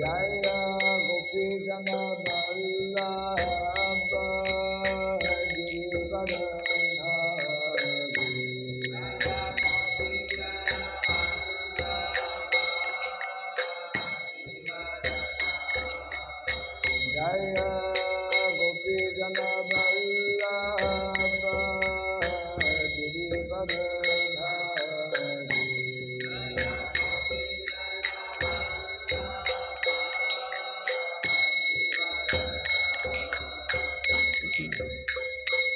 Jaya Gopi Jana Vallabha Girivardhari. Jaya Gopi Jana Vallabha Girivardhari.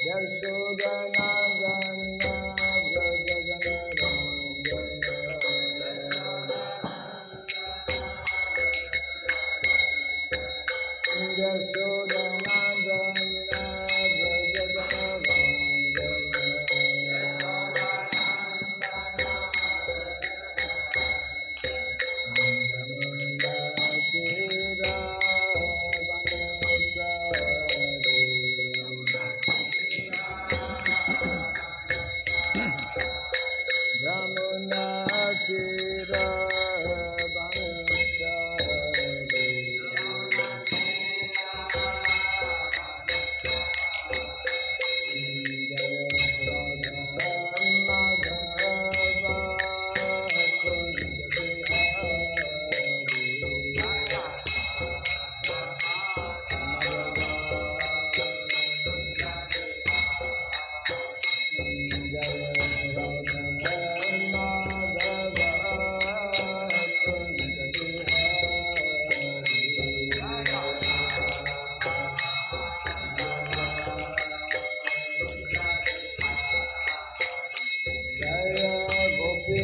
Yashodanandana Vrajajanarandana Yashodanandana Yamuna Tira Vanachari. Jaya Gopi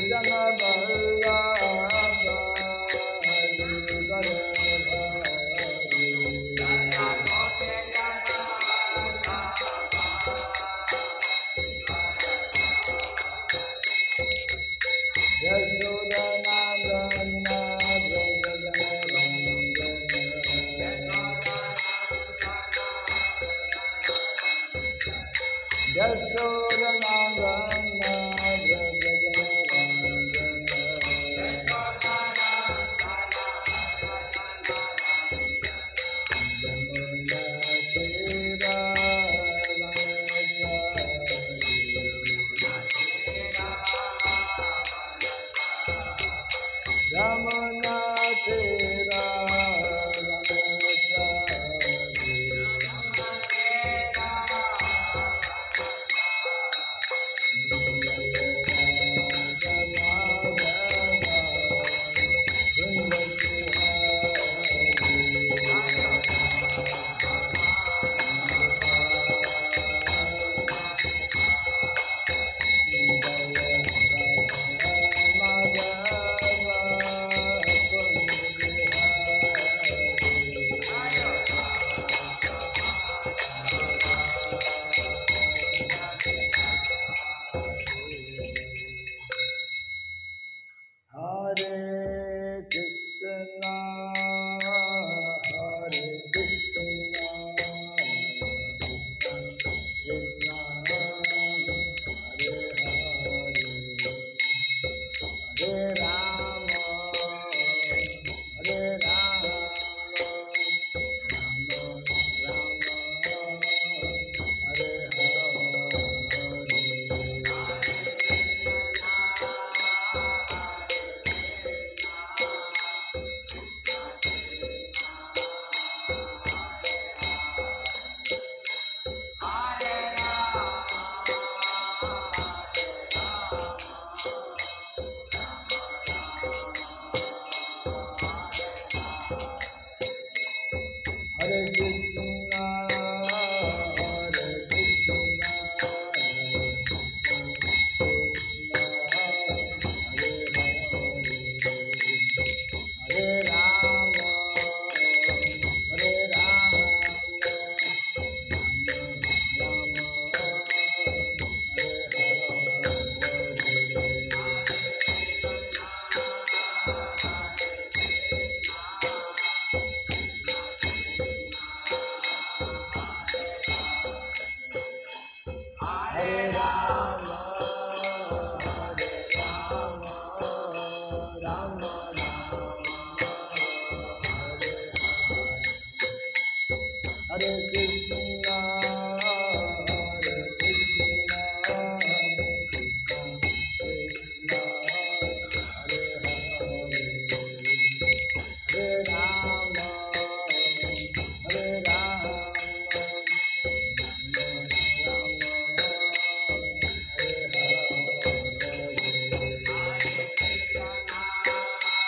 Jana Vallabha Girivardhari. Yashodanandana Vrajajanarandana Yashodanandana Yamuna Tira Rama Rama, Hare Krishna, Hare Krishna, Krishna Hare Hare, Hare Rama, Hare Rama, Rama Rama, Hare Hare.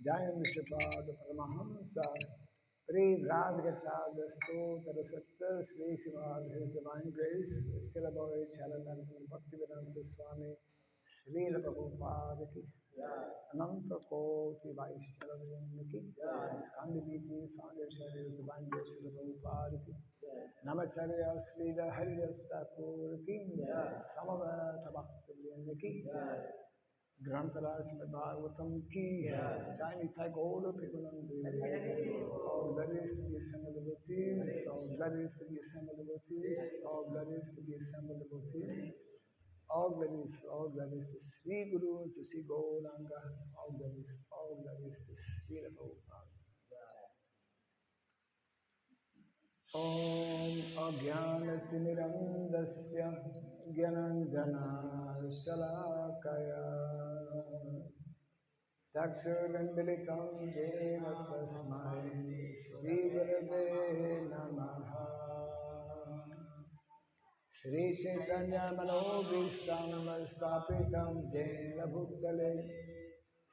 Jayam Vishwapada Paramahamsa Pri Radhagachadya Stotra Satta Sri Sivas, His Divine Grace, Shilaboy Chaladan Bhakti Vedanta Swami, Srila Prabhupada Ki, Ananta Koti Vaishnava Ki, Skandipiti Foundation, His Divine Grace, Srila Prabhupada Ki, Namacharya Srila Haridas Thakur Ki, Samavata Bhakti Vedanta Ki, Grantara Srimad Bhagavatam ki Jai Nitai Gaura Premanande. All glories to the assembled devotees, all glories to the assembled devotees, all glories to the assembled devotees, all glories to Sri Guru, to Sri Gauranga, all glories to Sri Prabhupada. Om Ajnanatimirandasya Gyananjana Shalakaya Chakshurandilitam Jena Tasmai Shri Gurave Namaha Shri Chaitanya Manobhistam Stapitam Jena Bhutale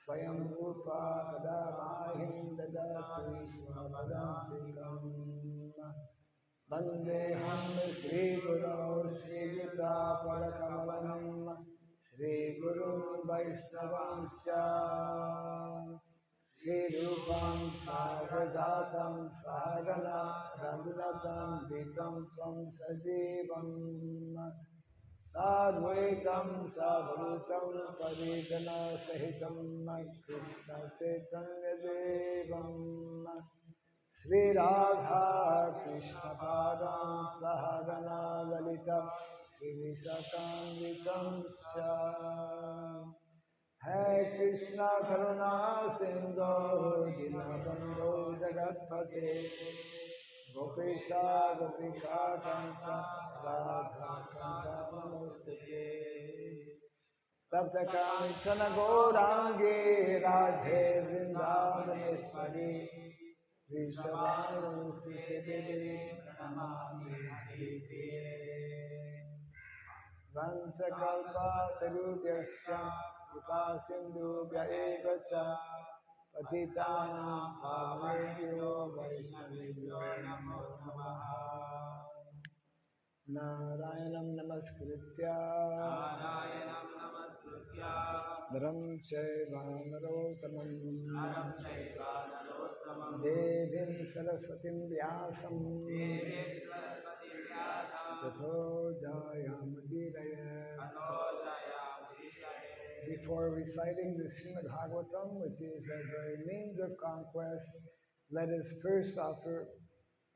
Swayam Rupa Kadavahim Dadati Swapadantikam Vandeham Shri Guru Shri Jita Padakamalam Shri Guru Vaisnavansya Shri Rupam Sagrajatam Sahagana Raghunatam Vitam Tvam Sajivam Sadvaitam Sadhutam Parijana Sahitam Krishna Chaitanya Devam Shri Radha Krishna Padam Sahagana Lalita Shri Visakamritam Scha Hare Krishna Karuna Sindhu Dinabandhu Jagatpate Gopesha Gopika Kanta Radha Kanta Namostate Tapta Kamitana Gaurangi Radhe Vrindavaneshwari Vrishabhanu Sutedeve Pranamami Haripriye Vansakalpa Tarubhyasya Kripa Sindhubhya eva ca Patitanam Pavanebhyo Vaishnavebhyo Namo Namaha Narayanam Namaskritya Naram Chaiva Narottamam Devim Saraswatim Vyasam Tato Jayamudiraye. Before reciting the Srimad Bhagavatam, which is a very means of conquest, let us first offer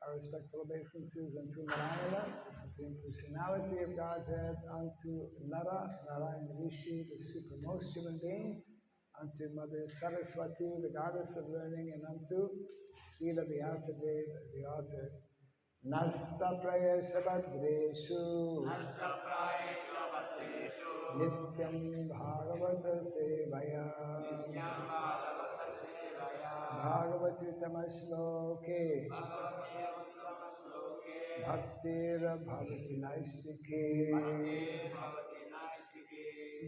our respectful obeisances unto Narayana, the Supreme Personality of Godhead, unto Nara, Narayana Rishi, the supremmost human being, unto Mother Saraswati, the goddess of learning, and unto Srila Vyasadeva, the author. Nasta prayesha badreshu Nityam Bhagavata Sevaya Bhagavati Tamashloke Bhaktir Bhavati Naistike.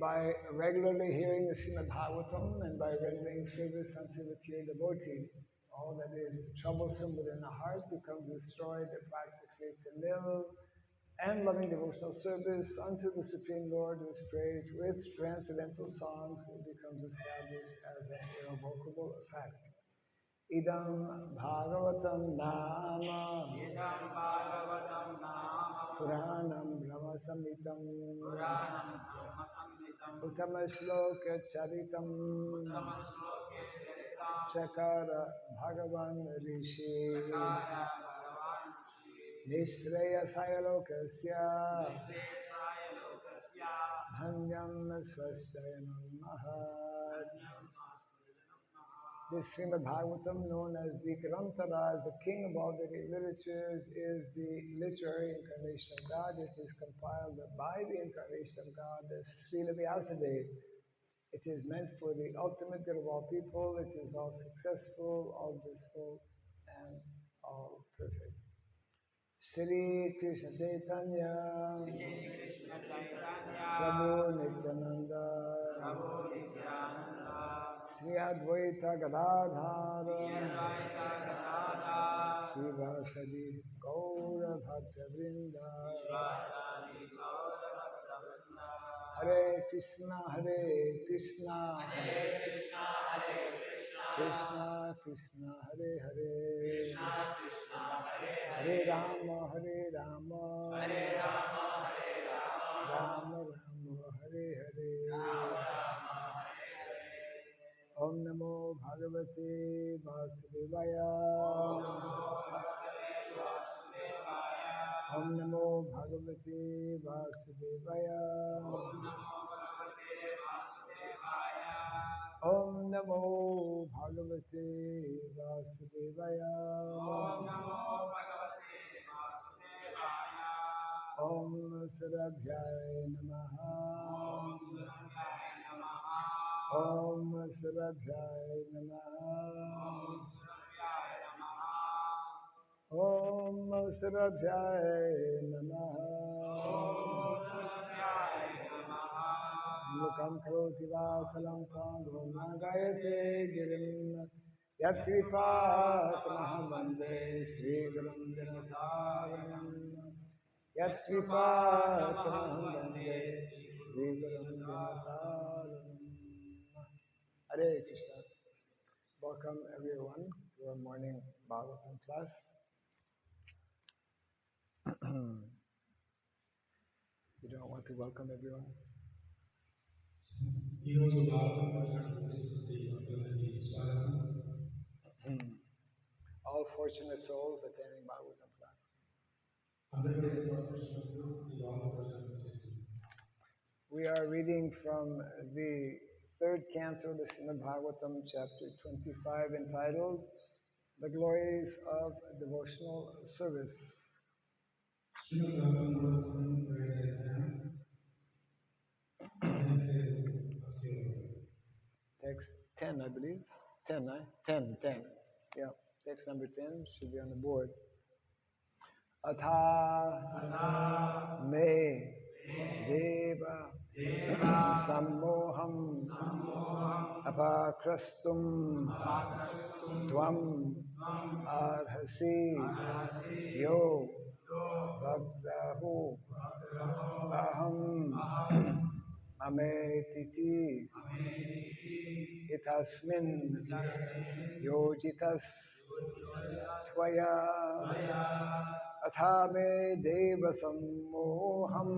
By regularly hearing the Srimad Bhagavatam and by rendering service unto the pure devotee, all that is troublesome within the heart becomes destroyed, the practically to nil, and loving devotional service unto the Supreme Lord, whose praise with transcendental songs it becomes established as an irrevocable fact. Idam Bhagavatam Nama Puranam Brahma Samhitam Uttama Shloka Charitam Chakara Bhagavan Rishi Nishraya Sayalokasya Dhanyam Swasyayanam Mahat. This Srimad Bhagavatam, known as the Grantara, as the king of all Vedic literatures, is the literary incarnation of God. It is compiled by the incarnation of God, the Srila Vyasadeva. It is meant for the ultimate good of all people. It is all successful, all blissful, and all perfect. Shri Krishna Chaitanya Prabhu Nityananda Sri Advaita Gadadhar Sivasadi Gaura Bhakta Vrinda Hare Krishna Krishna Krishna Hare Hare Hare Rama Rama Rama Hare Hare Om Namo Bhagavate Vasudevaya Om Namo Bhagavate Vasudevaya Om Namo Bhagavate Vasudevaya Om Sarabhyaya Namaha Om Sarabhyaya Namaha Om Sarabhyaya Namaha Mukam karoti vasalam pangam nagayate girim Yatkripatamaham vande Sri Gurum Dinataranam Yatkripatamaham vande Sri Gurum Dinataranam. Hare Krishna. Welcome everyone to our morning Bhagavatam class. You don't want to welcome everyone? All fortunate souls attending Bhagavatam class. We are reading from the third canto of the Srimad Bhagavatam, chapter 25, entitled The Glories of Devotional Service. Text 10, I believe. 10, right? 10. Yeah, text number 10 should be on the board. Atha me deva sammoham apakrastum tvam arhasi yo vagraho aham ametiti itasmin yojitas tvaya athame deva sammoham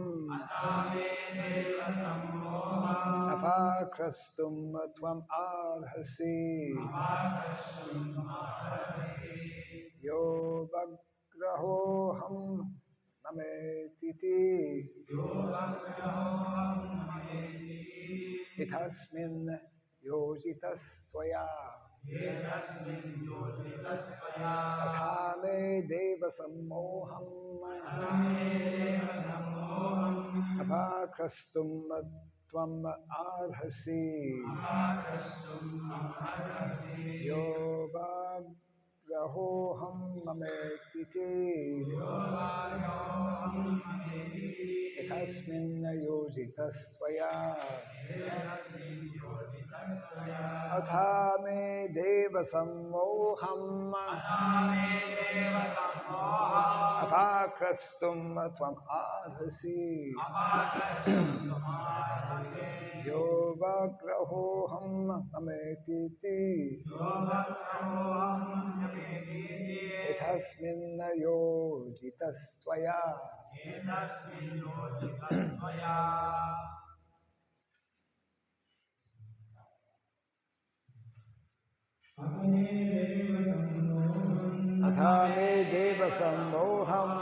apakrastum tvam arhasi yo vagraho ham ametiti itasmin yojitas tvaya athame deva sammoham apakrastum tvam arhasi yo vagrahoham mametiti etasmin yojitas tvaya athame deva sammoham apakrastum tvam arhasi yo vagrahoham ametiti etasmin yojitas tvaya athame deva sammoham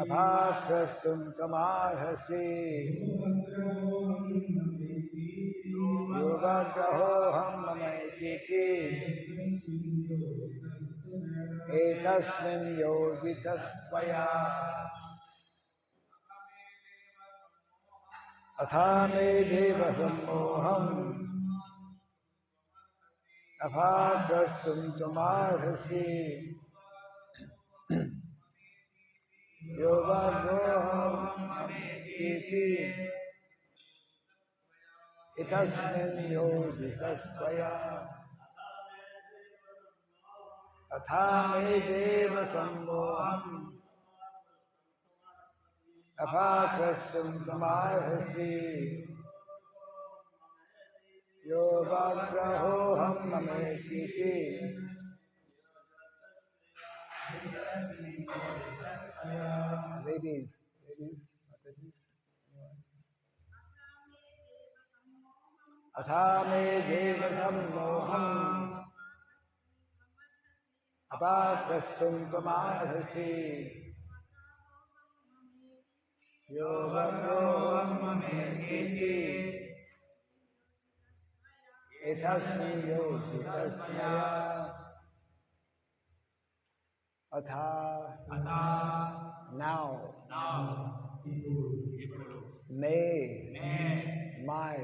apakrastum tamarhasi yogagrahoham mametiti etasmin yojitas tvaya athame deva sammoham apakrastum tamarhasi yogagroham mametiti itasmin yojitastvaya atha me deva sammoham apakrastum tamarhasi yogagrahoham mamekiti. Ladies, Mataji's. Atha me deva sammoham apakrastum tamarhasi yogagroham mamekiti etasmin yojitasmaya atha now may my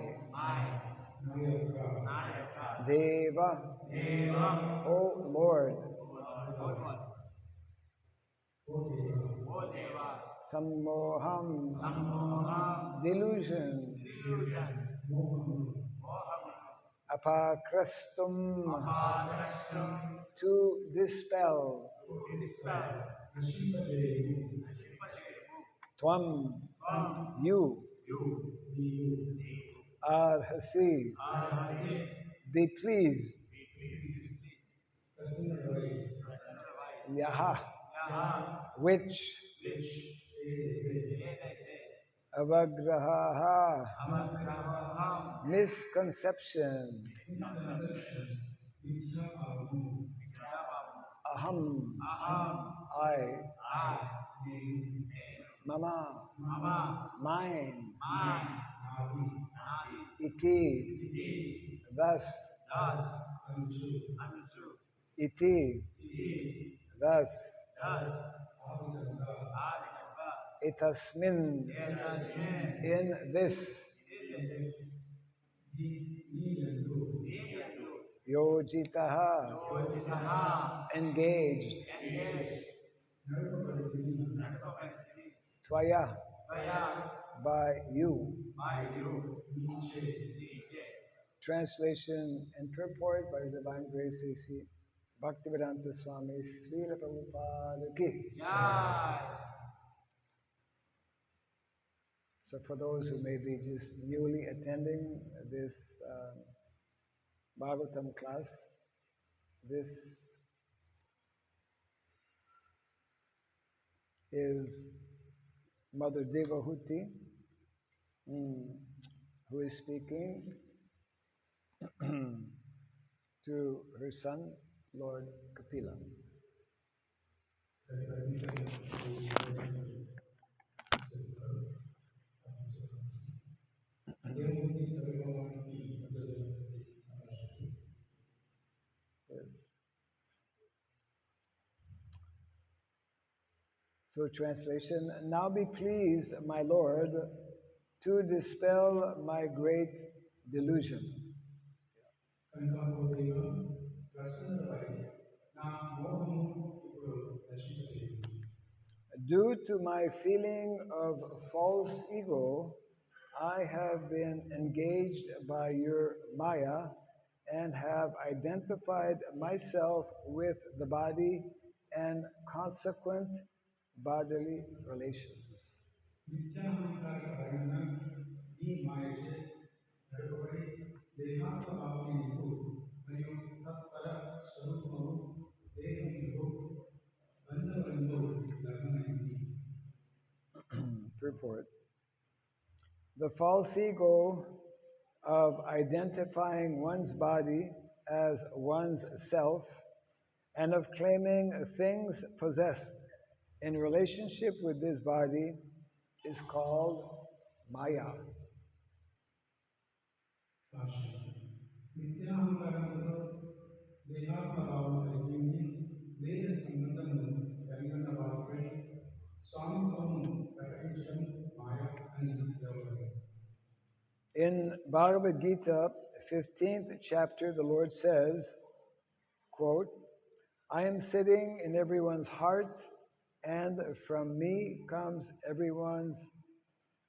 Deva, O Lord, Sammoham, delusion, Apakrastum, to dispel, Tvam, you, Arhasi, be pleased, Yaha, which, Avagraha, misconception, Aham, I, Mama, mine, Iti, thus, Iti, thus, Etasmin, in this, Yojitaha, engaged, Tvaya, by you. Translation and purport by the Divine Grace A.C. Bhaktivedanta Swami Srila Prabhupada Ki. So for those who may be just newly attending this Bhagavatam class, this is Mother Devahuti, who is speaking to her son, Lord Kapila. Yes. So translation, now be pleased, my Lord, to dispel my great delusion. Due to my feeling of false ego, I have been engaged by your Maya and have identified myself with the body and consequent bodily relations. Purport. The false ego of identifying one's body as one's self and of claiming things possessed in relationship with this body is called Maya. In Bhagavad Gita, 15th chapter, the Lord says, quote, I am sitting in everyone's heart, and from me comes everyone's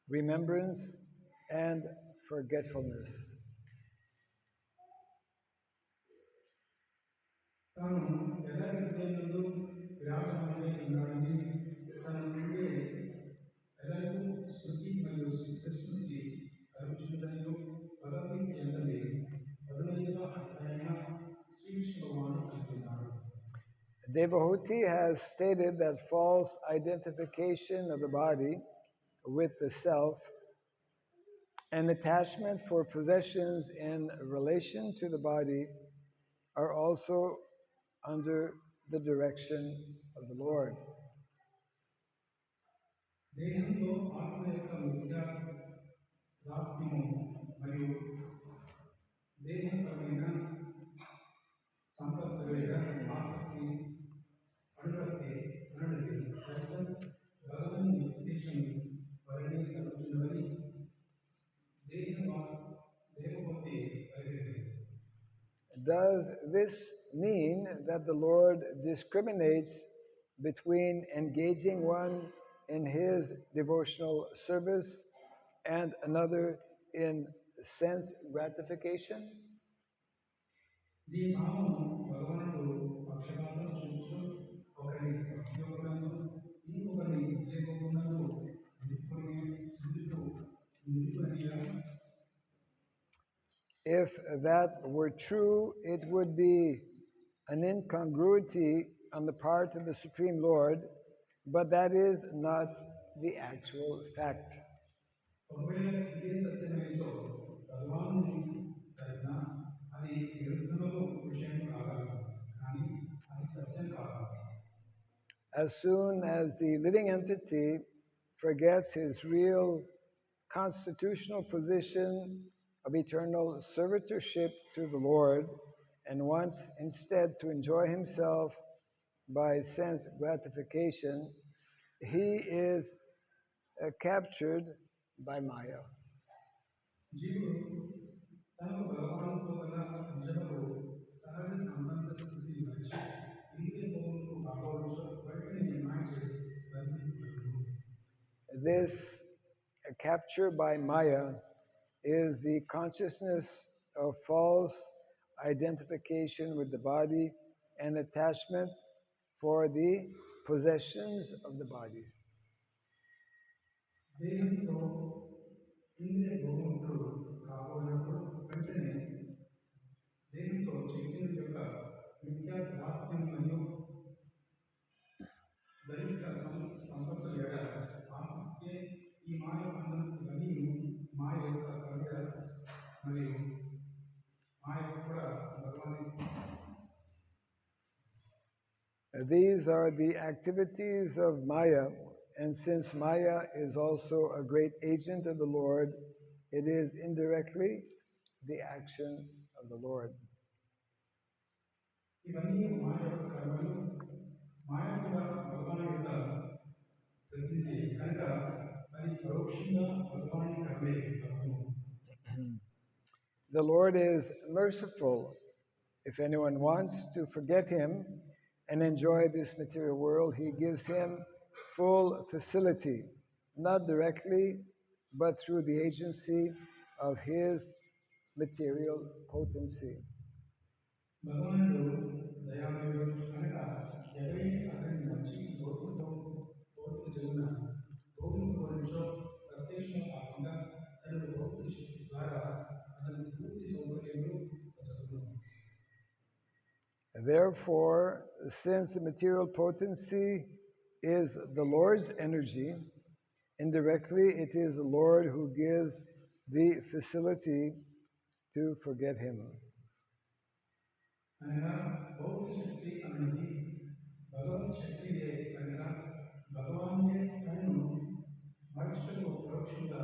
remembrance and forgetfulness. తాను ఎలాంటి హృదయంలో విరాజమానమై ఉన్నాడని తన నుండే ఎలాగూ స్మృతి మరియు స్మృతి కలుగుతున్నదనియో భగవద్గీత ఎందలి 15వ అధ్యాయన శ్రీకృష్ణ భగవానుడు అంటున్నాడు. Devahuti has stated that false identification of the body with the self and attachment for possessions in relation to the body are also under the direction of the Lord. దేహంతో ఆత్మ యొక్క మిథ్యా రాత్మ్యము మరియు దేహపరమైన సంపత్తులైన ఆసక్తి అనురక్తి అనడికి సైతం భగవన్ ఉద్దేశం వరణి కలుగుతున్నదని దేహభక్తి కలిగింది. Does this mean that the Lord discriminates between engaging one in his devotional service and another in sense gratification? దీని భావము భగవానుడు పక్షపాతం చూపుతూ ఒకరిని భక్తియోగంలో ఇంకొకరిని ఉద్యోగంలో నిలుపునియా. If that were true, it would be an incongruity on the part of the Supreme Lord, but that is not the actual fact. ఒకవేళ ఇదే సత్యమైతో భగవానుని తరపున అది విరుద్ధంలో విషయం కాగలదు, కానీ అది సత్యం కాదు. As soon as the living entity forgets his real constitutional position of eternal servitorship to the Lord and wants instead to enjoy himself by sense gratification, he is captured by Maya. జీవుడు తనకు భగవానుతో గల నిజముకు సహజ సంబంధ స్థితిని మరిచి ఇంద్రియ భోగములకు భాగవతంలో వెంటనే నిర్ణయించి బంధించబడును. This capture by Maya is the consciousness of false identification with the body and attachment for the possessions of the body. దేహంతో ఇంద్రియ భోగములు కాబోనప్పుడు వెంటనే దేహంతో చైతన్యం యొక్క మిథ్యా తాత్మ్యం మరియు దైహిక సంపత్తుల ఎడ ఆసక్తి ఈ మాయ ఇవన్నీ మాయ యొక్క కవిత మరియు మాయ కూడా భగవాన్. These are the activities of Maya, and since Maya is also a great agent of the Lord, it is indirectly the action of the Lord. ఇవన్నీ మాయ యొక్క కర్మలు, మాయ కూడా భగవాన్ యొక్క ప్రతినిధి కనుక అది పరోక్షంగా భగవాన్ కర్మే అవును. The Lord is merciful. If anyone wants to forget him and enjoy this material world, he gives him full facility, not directly, but through the agency of his material potency. భగవానుడు దయామయుడు కనుక ఎవరైతే అతన్ని మంచి భౌతిక జరుగున భౌతిక గురించో ప్రత్యక్షంగా కాకుండా తన భౌతిక శక్తి ద్వారా అతని పూర్తి సౌకర్యంలో చదువుతుంది. Therefore, since the material potency is the Lord's energy, indirectly it is the Lord who gives the facility to forget him. అనగా భౌతిక శక్తి అనేది భగవత్ శక్తియే కనుక భగవానుడే తనను మనుషులకు పరోక్షంగా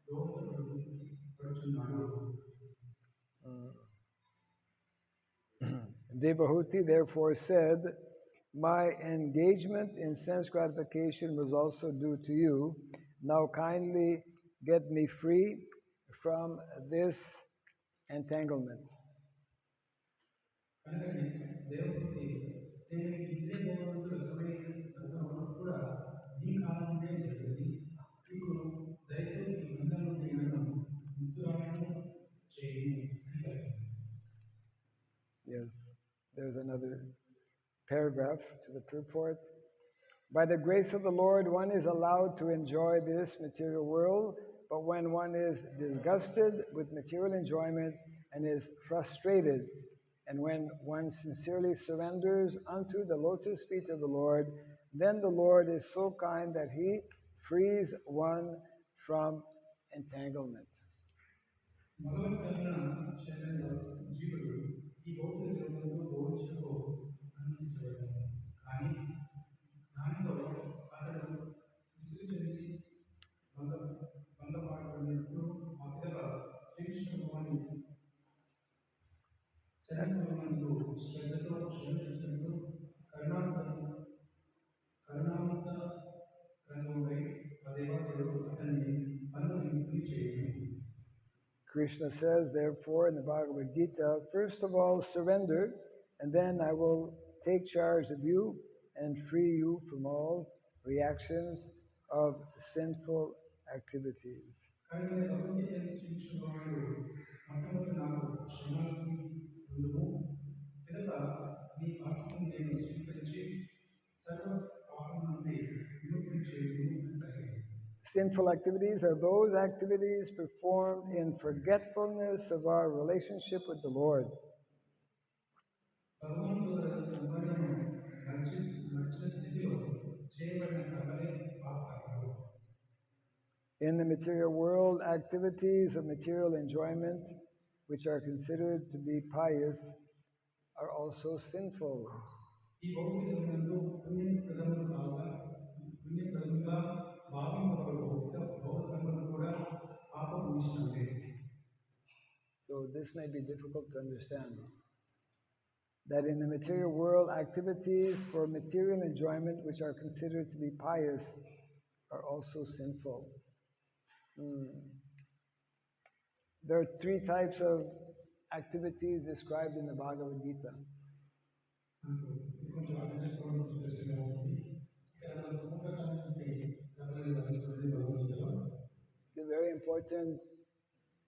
దోహదపడుతున్నాడు. Devahuti therefore said, "My engagement in sense gratification was also due to you. Now kindly get me free from this entanglement." కనుక దేవహూతి నేను ఇంద్రియ భోగములకు కూడా నీ కారణంగా జరిగింది. ఇప్పుడు దయతో ఈ బంధం నుండి నన్ను ముక్తురాలను చేయు. Yes. There's another paragraph to the purport. By the grace of the Lord, one is allowed to enjoy this material world, but when one is disgusted with material enjoyment and is frustrated, and when one sincerely surrenders unto the lotus feet of the Lord, then the Lord is so kind that He frees one from entanglement. Bhagavad Gita శరణంలో జీవుడు ఈ భౌతిక జగత్తుతో భోగించటకు అనుమతించబడ్డాడు. కానీ దానితో అతడు విసుగు చెంది భంగపాటుపడినప్పుడు ఆ పిదప శ్రీకృష్ణ భగవాను చరణములందు శ్రద్ధతో శ్రమించినప్పుడు కరుణాంత రంగంపై ఆ దేవతడు అతన్ని పనులు విముక్తి చేయను. Krishna says, therefore, in the Bhagavad Gita, first of all, surrender, and then I will take charge of you and free you from all reactions of sinful activities. Sinful activities are those activities performed in forgetfulness of our relationship with the Lord. In the material world, activities of material enjoyment, which are considered to be pious, are also sinful. So this may be difficult to understand. That in the material world, activities for material enjoyment which are considered to be pious are also sinful. There are three types of activities described in the Bhagavad Gita. The very important,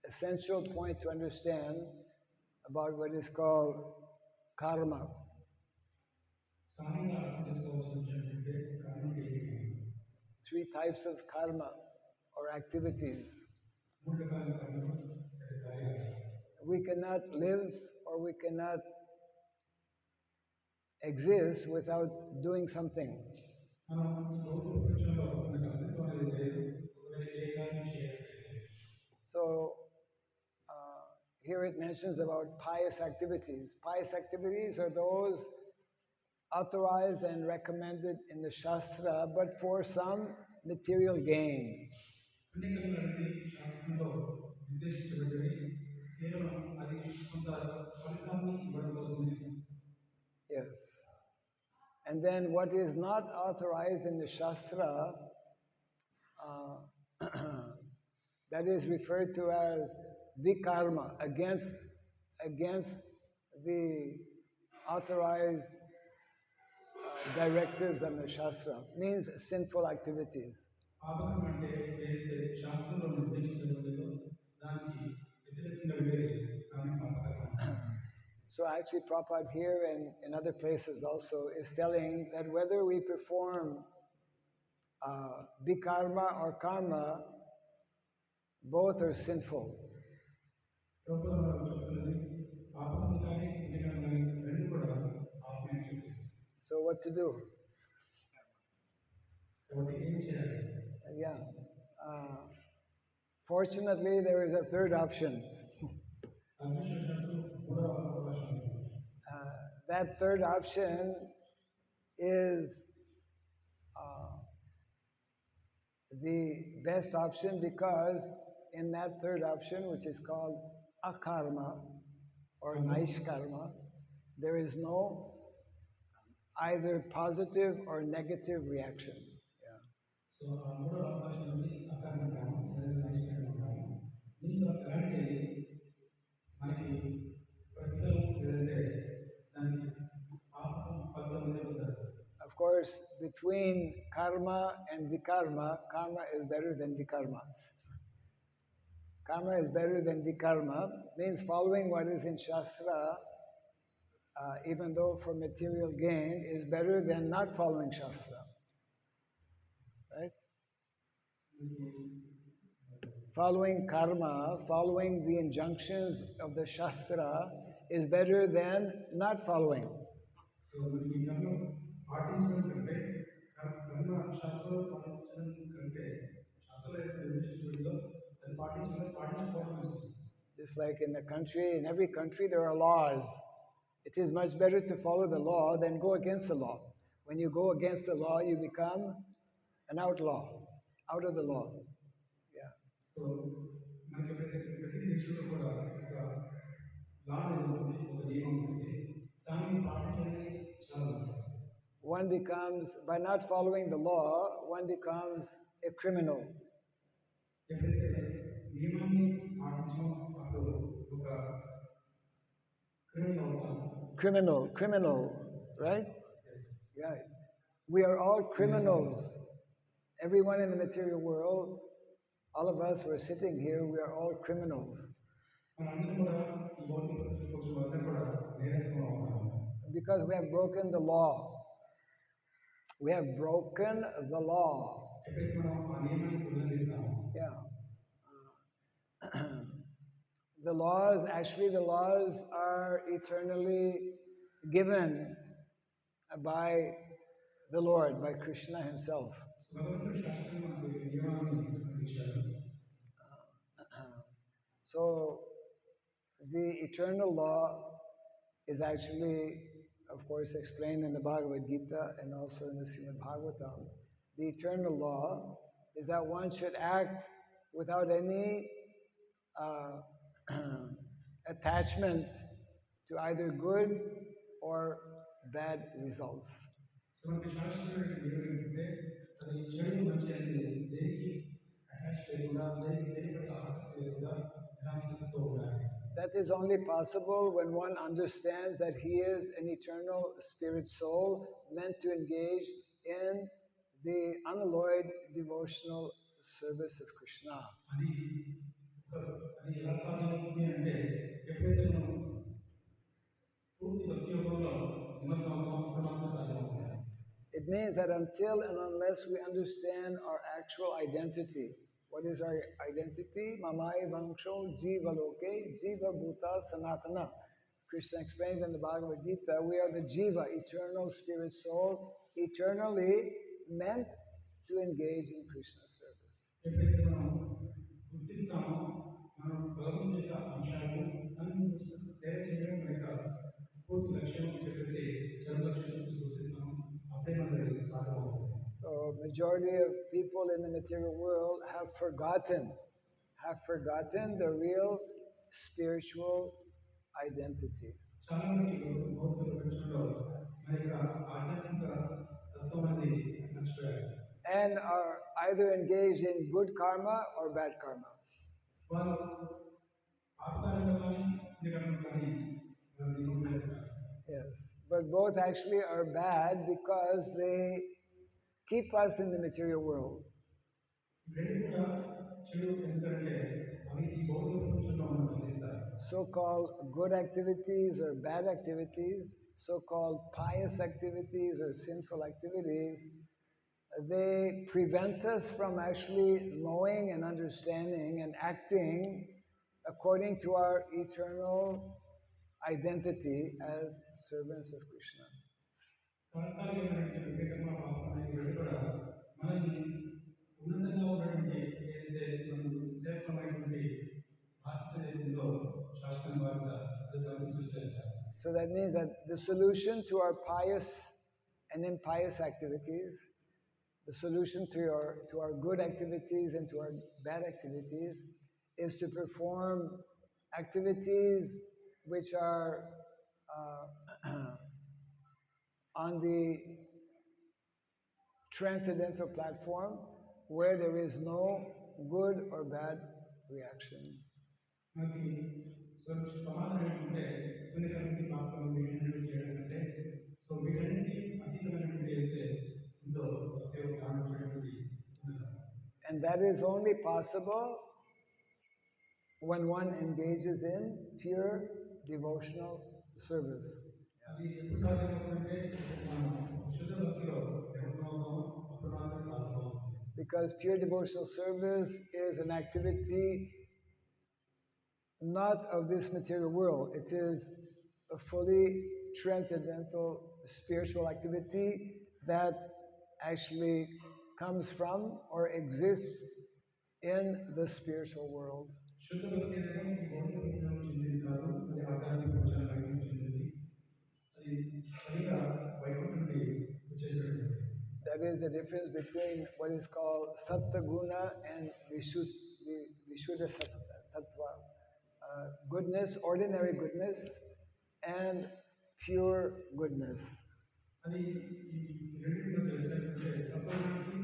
essential point to understand about what is called karma. Three types of karma or activities. We cannot live or we cannot exist without doing something. So here it mentions about pious activities. Pious activities are those authorized and recommended in the Shastra, but for some material gain. Yes. And then what is not authorized in the Shastra, that is referred to as vikarma, against the authorized directives of the Shastra, means sinful activities. So actually Prabhupada here and in other places also is telling that whether we perform vikarma or karma, both are sinful. So what to do? Yeah. Fortunately, there is a third option. That third option is the best option because in that third option, which is called akarma or naishkarma, there is no either positive or negative reaction. Yeah. So, of course, between karma and vikarma, karma is better than vikarma. Karma is better than vikarma, means following what is in Shastra, even though for material gain, is better than not following Shastra. Right? Following karma, following the injunctions of the Shastra is better than not following. So మనకి కర్మ పాటించడం కంటే కర్మ శాస్త్రాలు పాటించడం కంటే శాస్త్రాలు ఏదైతే నిర్దేశించబడిందో అది పాటించకపోవడం మంచిది. Just like in the country, in every country there are laws. It is much better to follow the law than go against the law. When you go against the law, you become an outlaw, out of the law. Yeah. So మనకి ప్రతి దేశంలో కూడా ఒక లా ఉంటుంది, ఒక నియమం ఉంటుంది. దాన్ని పాటించడానికి చాలా ముఖ్యం. One becomes, by not following the law, one becomes a criminal. ఎప్పుడైతే నియమాన్ని పాటించమో అప్పుడు ఒక Criminal, right? Yeah. We are all criminals. Everyone in the material world, all of us who are sitting here, we are all criminals. Because we have broken the law. We have broken the law. Yeah. The laws are eternally given by the Lord, by Krishna himself. So the eternal law is actually, of course, explained in the Bhagavad Gita and also in the Srimad Bhagavatam. The eternal law is that one should act without any attachment to either good or bad results. That is only possible when one understands that he is an eternal spirit soul meant to engage in the unalloyed devotional service of Krishna. It means that until and unless we understand our actual identity, what is our identity? Mamai Vangsho Jiva Loke Jiva Bhuta Sanatana. Krishna explains in the Bhagavad Gita, we are the Jiva, eternal spirit soul, eternally meant to engage in Krishna's service. So majority of people in the material world have forgotten the real spiritual identity. And are either engaged in good karma or bad karma. Yes, but both actually are bad because they keep us in the material world. So-called good activities or bad activities, so-called pious activities or sinful activities, they prevent us from actually knowing and understanding and acting according to our eternal identity as servants of Krishna. So that means that the solution to our pious and impious activities, the solution to our good activities and to our bad activities is to perform activities which are on the transcendental platform where there is no good or bad reaction. And that is only possible when one engages in pure devotional service. అది ఎప్పుడు సాధ్యమవుతుందంటే మనం శుద్ధ భక్తిలో నిమగ్నమవుతామో అప్పుడు మాత్రమే సాధ్యమవుతుంది. Because pure devotional service is an activity not of this material world. It is a fully transcendental spiritual activity that actually comes from or exists in the spiritual world. శుద్ధ భక్తి అనేది ఈ భౌతిక ప్రపంచంలో చెందింది కాదు, అది ఆధ్యాత్మిక ప్రపంచానికి చెందింది. అది పైగా వైకుంఠం నుండి వచ్చేసినటువంటిది. That is the difference between what is called Sattva Guna and Vishuddha Tattva. Goodness, ordinary goodness, and pure goodness. అది ఈ రెండింటి మధ్య వ్యత్యాసం అంటే సత్వగుణానికి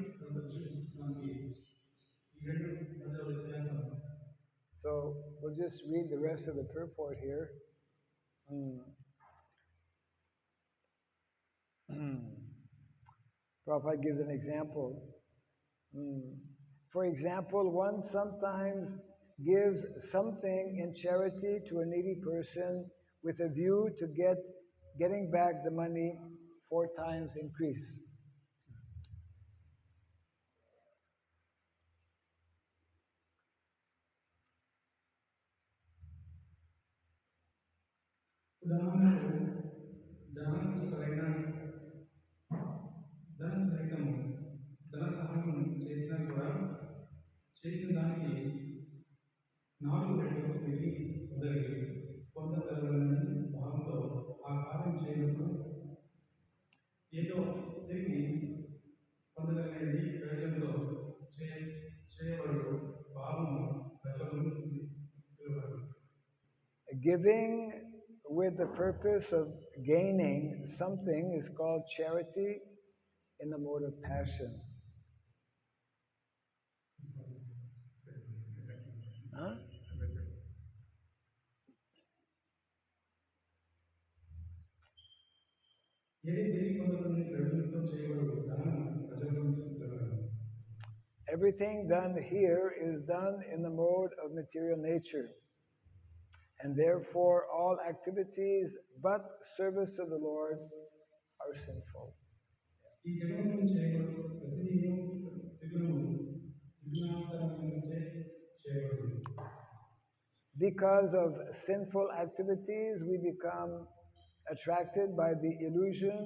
విశుద్ధానికి ఈ రెండు మధ్య వ్యత్యాసం. So we'll just read the rest of the purport here. Prabhupada gives an example. For example, one sometimes gives something in charity to a needy person with a view to getting back the money 4 times increase. ఉదాహరణకు ధనానికి పరిణామం ధన సహితం ధన సహాయం చేసినా కూడా చేసిన దానికి 4 రెట్లు తిరిగి పొందగలగలని భావంతో ఆ కార్యం చేయడంలో ఏదో తిరిగి పొందగలిగినది ప్రయోజనంతో చేయబడు భావము ప్రజలను పిలువబడు. Giving with the purpose of gaining something is called charity in the mode of passion. Huh? Everything done here is done in the mode of material nature. And therefore all activities but service of the Lord are sinful. Because of sinful activities, we become attracted by the illusion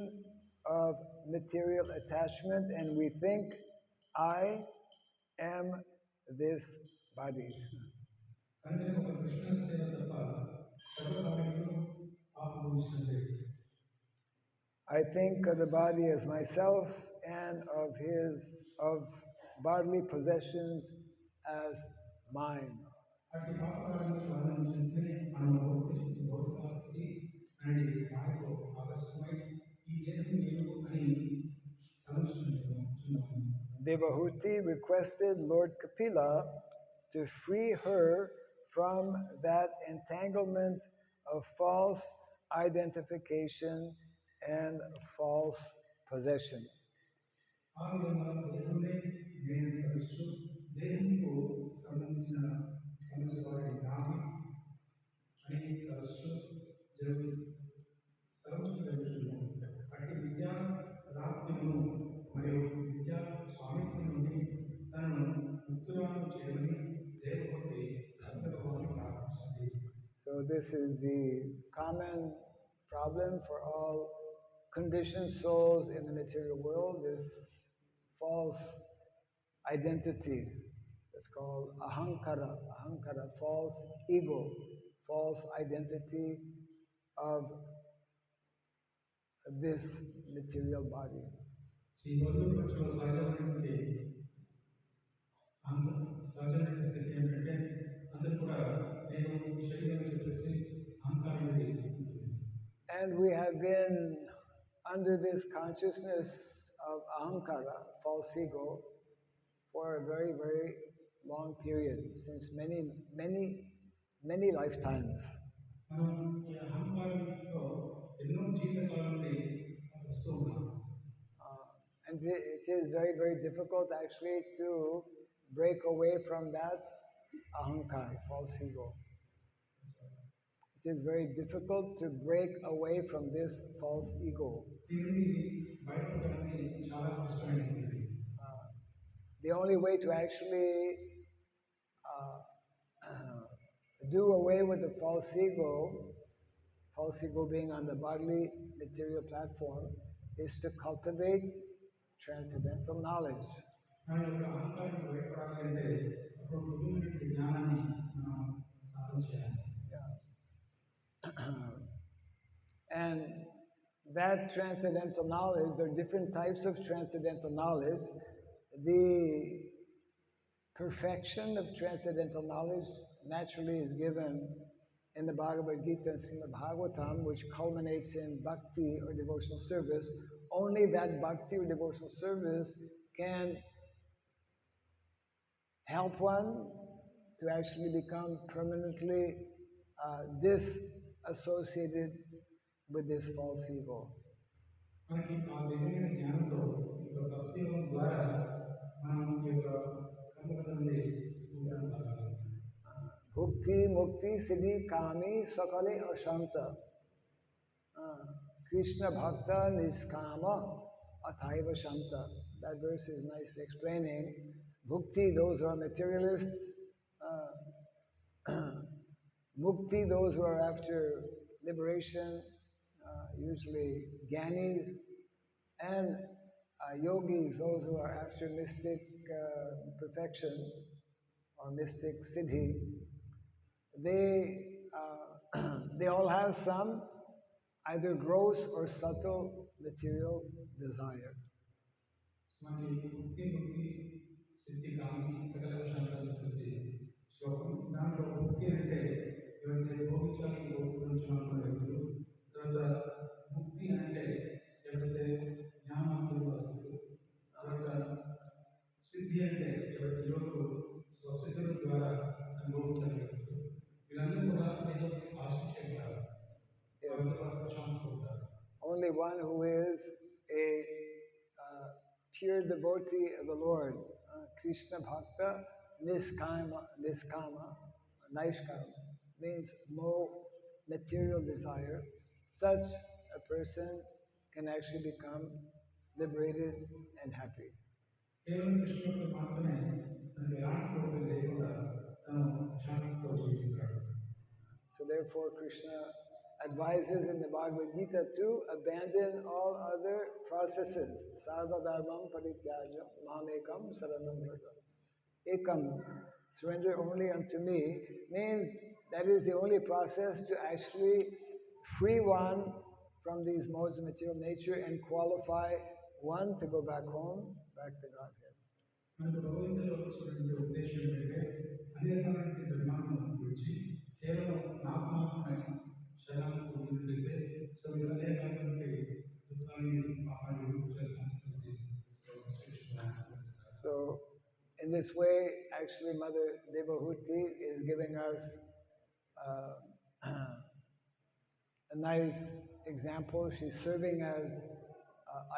of material attachment and we think, I am this body. I think of the body as myself and of bodily possessions as mine. Devahuti requested Lord Kapila to free her from that entanglement of false identification and false possession. So this is the common problem for all conditioned souls in the material world, this false identity. It's called ahankara, false ego, false identity of this material body. And we have been under this consciousness of ahankara, false ego, for a very, very long period, since many lifetimes. And it is very, very difficult actually to break away from that ahankara, false ego. It is very difficult to break away from this false ego. The only way to actually do away with the false ego being on the bodily material platform, is to cultivate transcendental knowledge. And that transcendental knowledge, there are different types of transcendental knowledge. The perfection of transcendental knowledge naturally is given in the Bhagavad Gita and Srimad Bhagavatam, which culminates in bhakti or devotional service. Only that bhakti or devotional service can help one to actually become permanently disassociated with this false ego. Bhukti mukti siddhi kami sakale ashanta. Krishna bhakta niskama athaiva shanta. That verse is nice explaining. Bhukti, those who are materialists. Mukti, those who are after liberation, usually Gyanis, and yogis, those who are after mystic perfection or mystic siddhi. They all have some either gross or subtle material desire. Only one who is a pure devotee of the Lord, Krishna Bhakta, Niskama, Naishkama, means no material desire. Such a person can actually become liberated and happy. So therefore Krishna advises in the Bhagavad Gita to abandon all other processes. Sarva dharmam parityajam mamekam saranam vraja. Ekam, surrender only unto me, means that is the only process to actually free one from these modes of material nature and qualify one to go back home, back to Godhead. So, in this way, actually, Mother Devahuti is giving us a nice example. She's serving as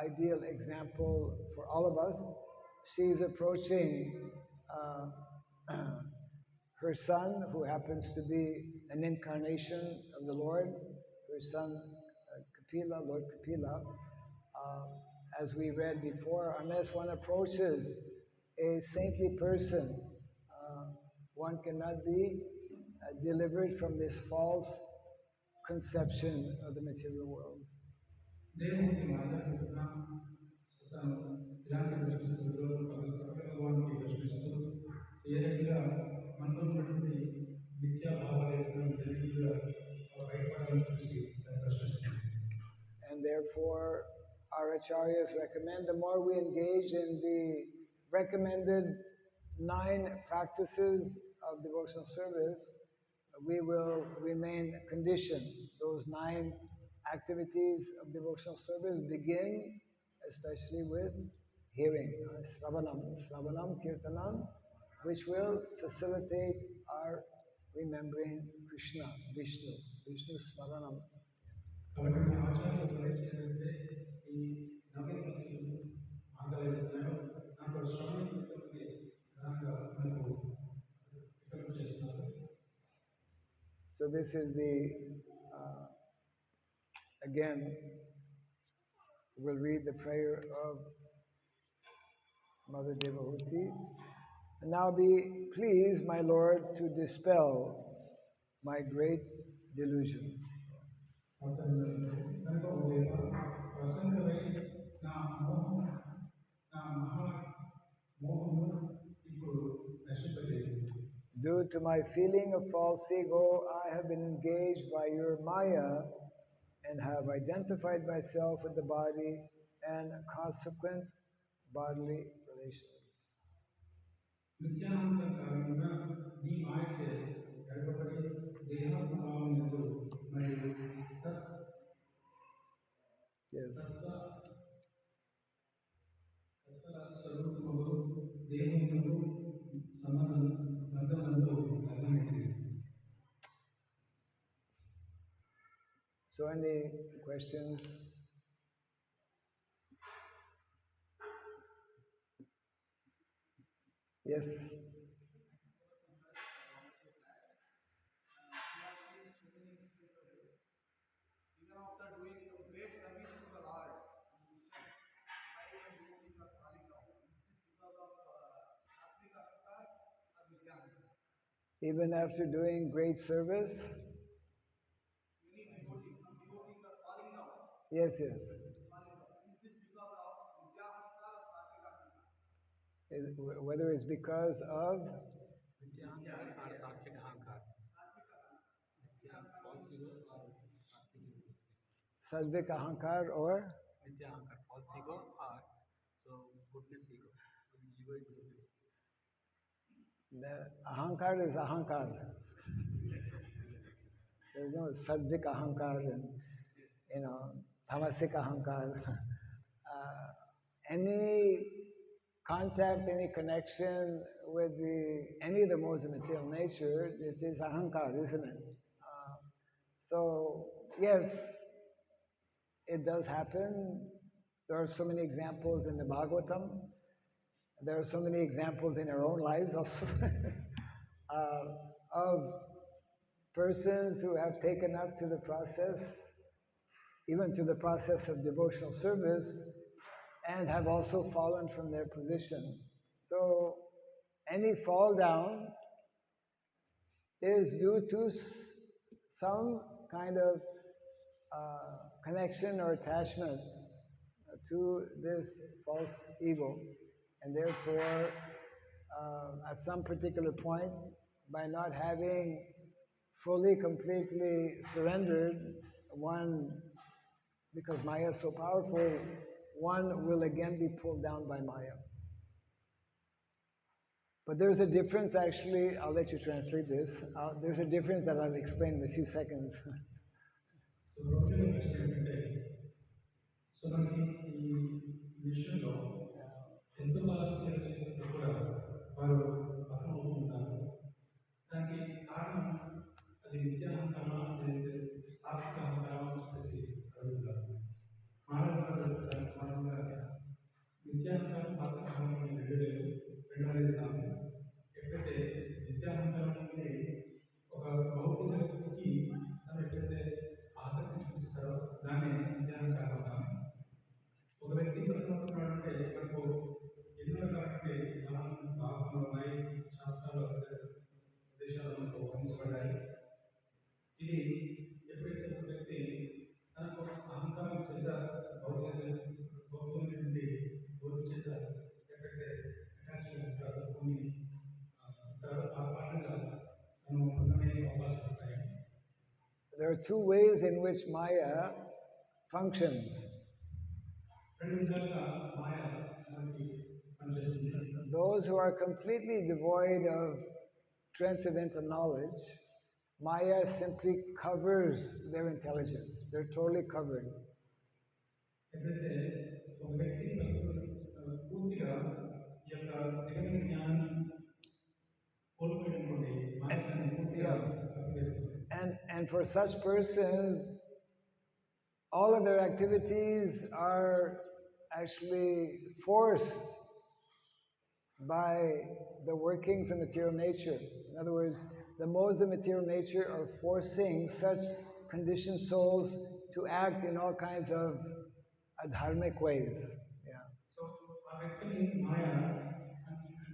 ideal example for all of us. She's approaching her son, who happens to be an incarnation of the Lord, her son Kapila, Lord Kapila. As we read before, unless one approaches a saintly person, one cannot be delivered from this false conception of the material world. And therefore, our acharyas recommend the more we engage in the recommended 9 practices of devotional service, we will remain conditioned. Those 9 activities of devotional service begin especially with hearing, Sravanam, Kirtanam, which will facilitate our remembering Krishna, Vishnu Smaranam. So So this is the, again, we'll read the prayer of Mother Devahuti. And now be pleased, my Lord, to dispel my great delusion. Due to my feeling of false ego, I have been engaged by your Maya and have identified myself with the body and consequent bodily relations. Yes. So any questions? Yes. Even after doing a great service to the Lord, why the devotees are falling down? This is because of Satvik Ahankar or Vidyahankar. Even after doing great service? Many devotees, some devotees are falling down. Yes, yes. Falling down. Is this because of Vidyahankar or Satvik Ahankar? Whether it's because of Vidyahankar or Satvik Ahankar. Vidyahankar, false ego or Satvik ego. Satvik Ahankar or? Vidyahankar, false ego or so goodness ego. Ego is goodness. The Ahankar is Ahankar. There's no Satvik Ahankar and, Tamasik Ahankar. Any contact, any connection with any of the modes of material nature, this is Ahankar, isn't it? So, yes, it does happen. There are so many examples in the Bhagavatam. There are so many examples in our own lives also of persons who have taken up to the process, even to the process of devotional service, and have also fallen from their position. So any fall down is due to some kind of connection or attachment to this false ego. And therefore, at some particular point, by not having fully, completely surrendered, one, because Maya is so powerful, one will again be pulled down by Maya. But there's a difference, actually. I'll let you translate this. There's a difference that I'll explain in a few seconds. So, Roger question so మనకి ఈ విషయంలో ఎంతో బాగా సేవ చేసినప్పుడు కూడా వారు అర్థమవుతూ ఉంటారు. దానికి కారణం అది విద్యాహంకారమా లేదంటే సాత్విక అహంకారమా అని చెప్పేసి అడుగుతారు. మానవ విద్యాహంకారం సాత్విక అహంకారం రెండు వేలు కాదు. ఎప్పుడైతే విద్యాహంకారం అనేది ఒక భౌతిక జగత్తుకి తను ఎప్పుడైతే ఆసక్తి చూపిస్తారో దాన్ని విద్యాహంకారం అంటాము. ఒక వ్యక్తి బ్రతమవుతున్నాడంటే మనకు ఎన్నో రకాలంటే భాగంలో ఉన్నాయి, శాస్త్రాలు దేశాలు మనకు వర్ణించబడ్డాయి. ఇది ఎప్పుడైతే ఒక వ్యక్తి తనకు అహంకారం చేత భౌతికమైనటువంటి భౌతిక చేత ఎప్పుడైతే అటాచ్మెంట్ ఉంటారో కొన్ని ఉంటారో ఆ కారణంగా తను పొందనే అవకాశం ఉంటాయి. There are two ways in which Maya functions. Those who are completely devoid of transcendental knowledge, Maya simply covers their intelligence. They're totally covered. And for such persons, all of their activities are actually forced by the workings of material nature. In other words, the modes of material nature are forcing such conditioned souls to act in all kinds of adharmic ways. Yeah. So, actually, Maya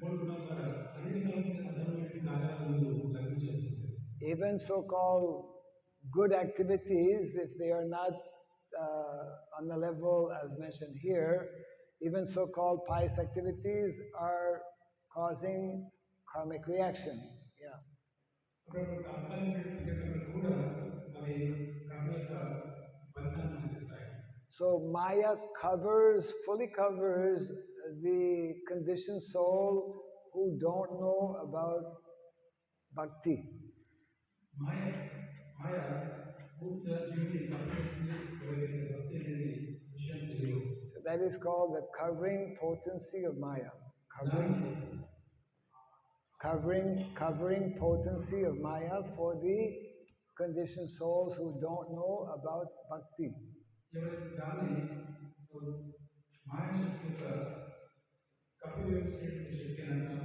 బోల్కున్న ద్వారా అన్ని రకాల అధర్మమైన కార్యాలను లభించేస్తుంది. Even so-called good activities, if they are not on the level as mentioned here, even so-called pious activities are causing karmic reaction. Yeah. అప్పుడు తాత్కాలిక సంఘటనలు కూడా అవి కర్మ యొక్క ఫలితాన్ని అందిస్తాయి. So Maya fully covers the conditioned soul who don't know about Bhakti. మాయ పూర్తిగా జీవిని కప్పేస్తుంది ఎవరైతే భక్తి అనేది విషయం తెలియదు. So that is called the covering potency of Maya. Covering potency of Maya for the conditioned souls who don't know about Bhakti. ఎవరైతే దాన్ని so మాయ శక్తి యొక్క కప్పివేసేటువంటి శక్తి అంటాం.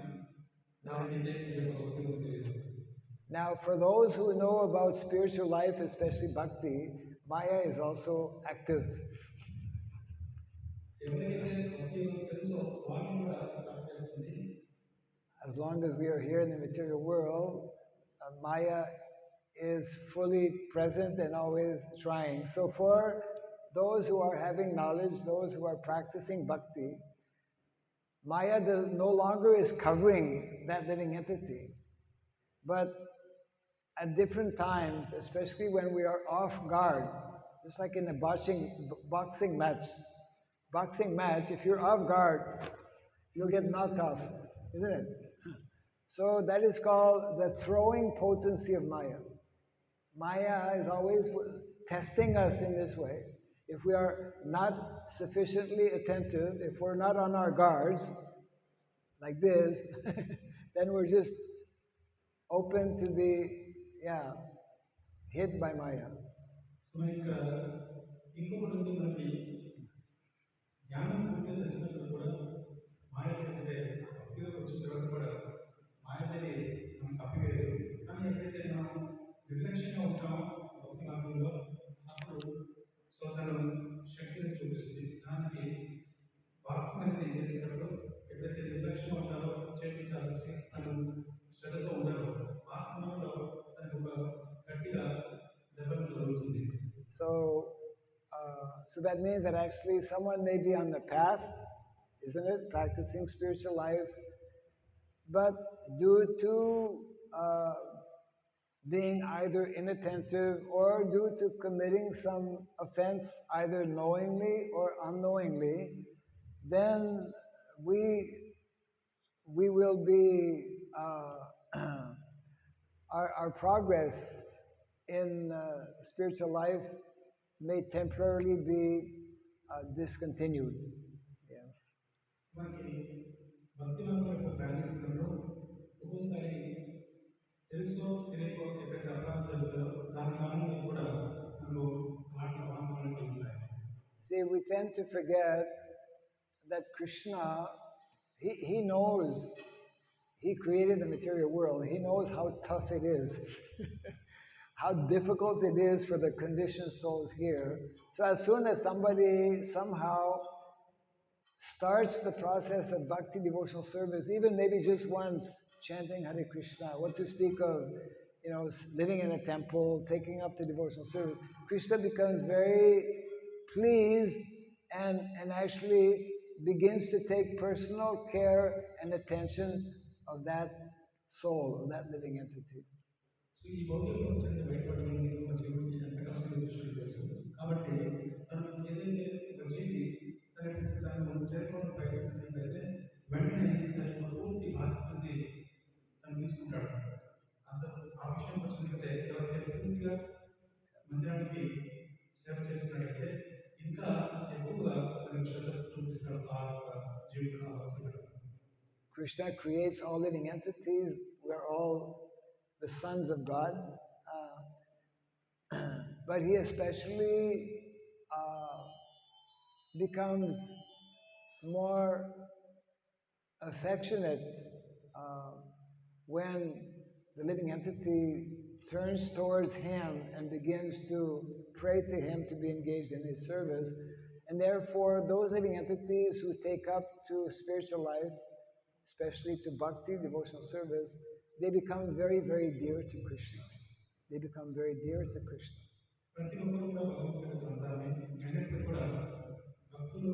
Now, for those who know about spiritual life, especially Bhakti, Maya is also active. As long as we are here in the material world, Maya is fully present and always trying. So for those who are having knowledge, those who are practicing Bhakti, Maya no longer is covering that living entity. But at different times, especially when we are off guard, just like in a boxing match, if you're off guard, you'll get knocked off, isn't it? So that is called the throwing potency of Maya. Maya is always testing us in this way. If we are not sufficiently attentive, if we're not on our guards, like this, then we're just open to be, hit by Maya. So, ఇంకొకటి ఉంది మనకి జ్ఞానం పూర్తిగా తెలిసినప్పుడు కూడా మాయ అంటే భక్తిలోకి వచ్చిన తర్వాత కూడా మాయని మనం తప్పివేయదు. కానీ ఎప్పుడైతే మనం నిర్లక్ష్యంగా ఉంటామో భక్తి మార్గంలో అప్పుడు సో తను శక్తిని చూపిస్తుంది. దానికి వాక్సం అనేది చేసేటప్పుడు ఎప్పుడైతే నిర్లక్ష్యం ఉంటారో చేయించాల్సి తను శ్రద్ధతో ఉండరు ఆ సమయంలో తనకు ఒక గట్టిగా దెబ్బలు జరుగుతుంది. So that means that actually someone may be on the path, isn't it, practicing spiritual life, but due to being either inattentive or due to committing some offense, either knowingly or unknowingly, then we will be our progress in spiritual life may temporarily be discontinued. Yes. మనకి భక్తి మార్గంలో ప్రయాణిస్తున్నప్పుడు ఒక్కోసారి తెలుసో తెలియకో ఎక్కడైతే అపరాధం జరుగుతుందో దాని కారణంగా కూడా మనకు ఆటలు ఆందోళన కలుగుతాయి. See, we tend to forget that Krishna, he knows, he created the material world. He knows how tough it is, how difficult it is for the conditioned souls here. So as soon as somebody somehow starts the process of bhakti devotional service, even maybe just once, chanting Hare Krishna, what to speak of, living in a temple, taking up the devotional service, Krishna becomes very pleased and actually begins to take personal care and attention of that soul, of that living entity. So ఈ భౌతిక ప్రపంచాన్ని బయటపడడానికి ఒక జీవుడికి ఎంత కష్టం కృష్ణుడు తెలుసు. కాబట్టి తను ఏదైతే ఒక జీవి తను చేరుకోవడం ప్రయత్నిస్తున్నట్లయితే వెంటనే తన యొక్క పూర్తి బాధ్యతని తను తీసుకుంటాడు. ఆ విషయం వచ్చినట్లయితే ఎవరైతే పూర్తిగా మందిరానికి సేవ చేసినట్లయితే ఇంకా ఎక్కువగా తన శ్రద్ధ చూపిస్తాడు ఆ యొక్క జీవితంలో. Krishna creates all living entities. We're all the sons of God. But he especially becomes more affectionate when the living entity turns towards him and begins to pray to him to be engaged in his service. And therefore, those living entities who take up to spiritual life, especially to bhakti, devotional service, they become very, very dear to Krishna. They become very dear to Krishna. ప్రతి ఒక్కరు కూడా భగవంతుడి సంతానమే అయినప్పుడు కూడా భక్తులు